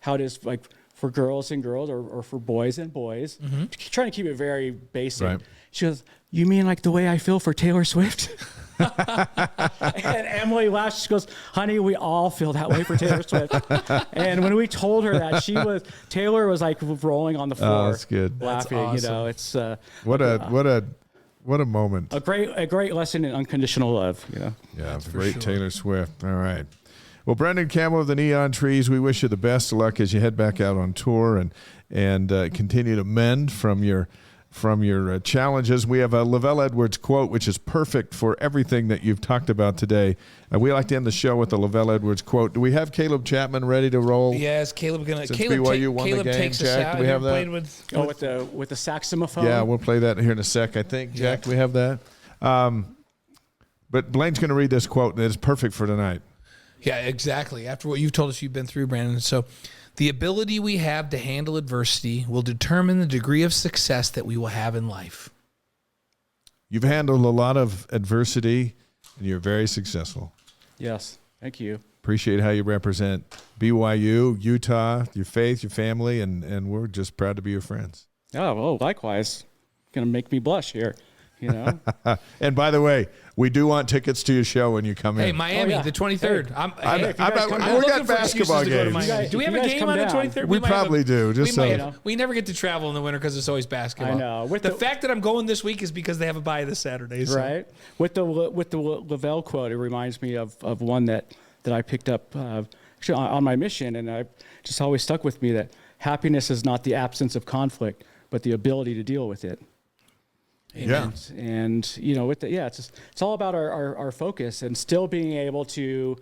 how it is like for girls and girls or for boys and boys." Mm-hmm. Trying to keep it very basic. Right. She goes, "You mean like the way I feel for Taylor Swift?" And Emily laughed. She goes, "Honey, we all feel that way for Taylor Swift." And when we told her that, Taylor was like rolling on the floor. Oh, that's good. Laughing. That's awesome. It's what a moment. A great lesson in unconditional love. Yeah, that's great sure. Taylor Swift. All right. Well, Branden Campbell of the Neon Trees, we wish you the best of luck as you head back out on tour and continue to mend from your challenges. We have a Lavelle Edwards quote, which is perfect for everything that you've talked about today. We like to end the show with the Lavelle Edwards quote. Do we have Caleb Chapman ready to roll? Yes, Caleb gonna. Since Caleb BYU won Caleb the game. Takes us Jack, out. do we have that? With the saxophone. Yeah, we'll play that here in a sec. I think Jack, do we have that? But Blaine's going to read this quote, and it's perfect for tonight. Yeah, exactly. After what you've told us you've been through, Branden. So, the ability we have to handle adversity will determine the degree of success that we will have in life. You've handled a lot of adversity, and you're very successful. Yes. Thank you. Appreciate how you represent BYU, Utah, your faith, your family, and we're just proud to be your friends. Oh, well, likewise. Going to make me blush here, And by the way, we do want tickets to your show when you come in. Hey, Miami, the 23rd. We got basketball games. Do we have a game on the 23rd? We probably do. We never get to travel in the winter because it's always basketball. I know. The fact that I'm going this week is because they have a bye this Saturday. So. Right. With the Lavelle quote, it reminds me of one that I picked up actually on my mission, and I just always stuck with me, that happiness is not the absence of conflict, but the ability to deal with it. Yeah. And it's all about our focus and still being able to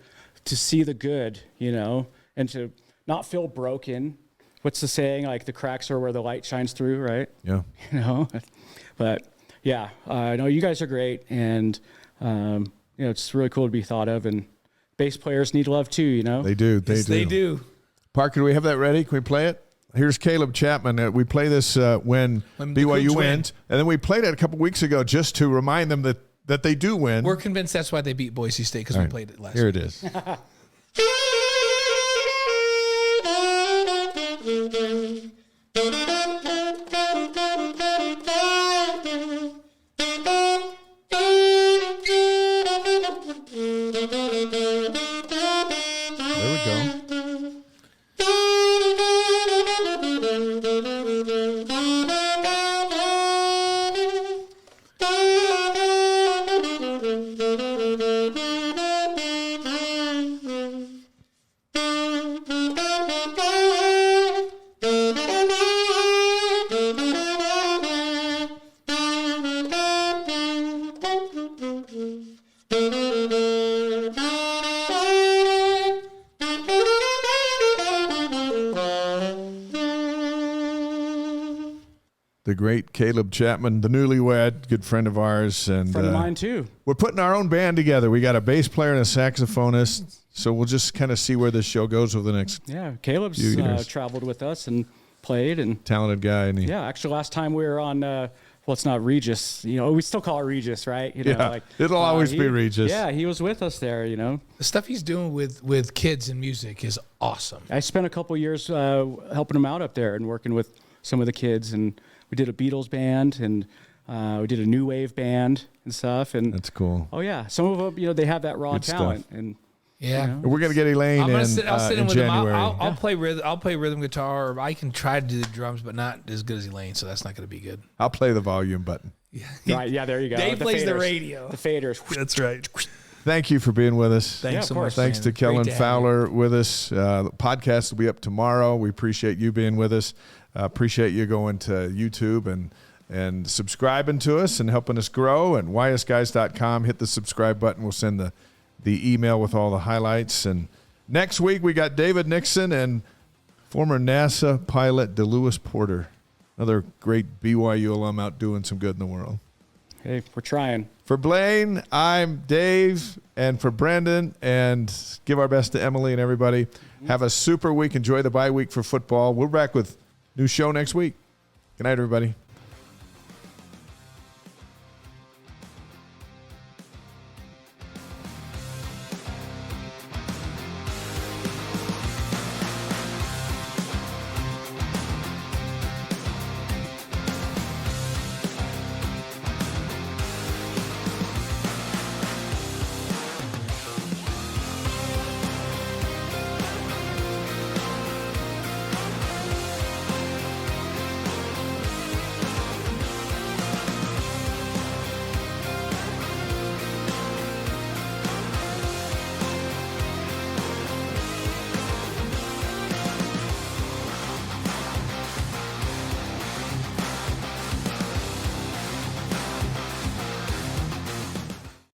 see the good, and to not feel broken. What's the saying? Like, the cracks are where the light shines through, right? Yeah. But yeah, no, you guys are great, and it's really cool to be thought of, and bass players need love too, They do. They do. Parker, do we have that ready? Can we play it? Here's Caleb Chapman. We play this when BYU wins, and then we played it a couple weeks ago just to remind them that they do win. We're convinced that's why they beat Boise State, because we played it last Here week. it is. There we go. The great Caleb Chapman, the newlywed, good friend of ours. And friend of mine, too. We're putting our own band together. We got a bass player and a saxophonist, so we'll just kind of see where this show goes over the next Caleb's traveled with us and played. And talented guy. And actually, last time we were on, well, it's not Regis. We still call it Regis, right? It'll always be Regis. Yeah, he was with us there, The stuff he's doing with kids and music is awesome. I spent a couple years helping him out up there and working with some of the kids, and we did a Beatles band, and we did a new wave band and stuff. And that's cool. Oh yeah, some of them, they have that raw good talent, stuff. and Yeah. We're gonna get Elaine I'll sit in in with January. him. I'll play rhythm. I'll play rhythm guitar. Or I can try to do the drums, but not as good as Elaine. So that's not going to be good. I'll play the volume button. Right, yeah, there you go. Dave plays the faders. radio. The faders. That's right. Thank you for being with us. Thanks Yeah, so of course. much. Thanks man. to Great Kellen have you. Fowler with us. The podcast will be up tomorrow. We appreciate you being with us. Appreciate you going to YouTube and subscribing to us and helping us grow. And ysguys.com. Hit the subscribe button. We'll send the email with all the highlights. And next week we got David Nixon and former NASA pilot DeLewis Porter, another great BYU alum out doing some good in the world. Hey, we're trying. For Blaine, I'm Dave, and for Branden, and give our best to Emily and everybody. Have a super week. Enjoy the bye week for football. We're back with new show next week. Good night, everybody.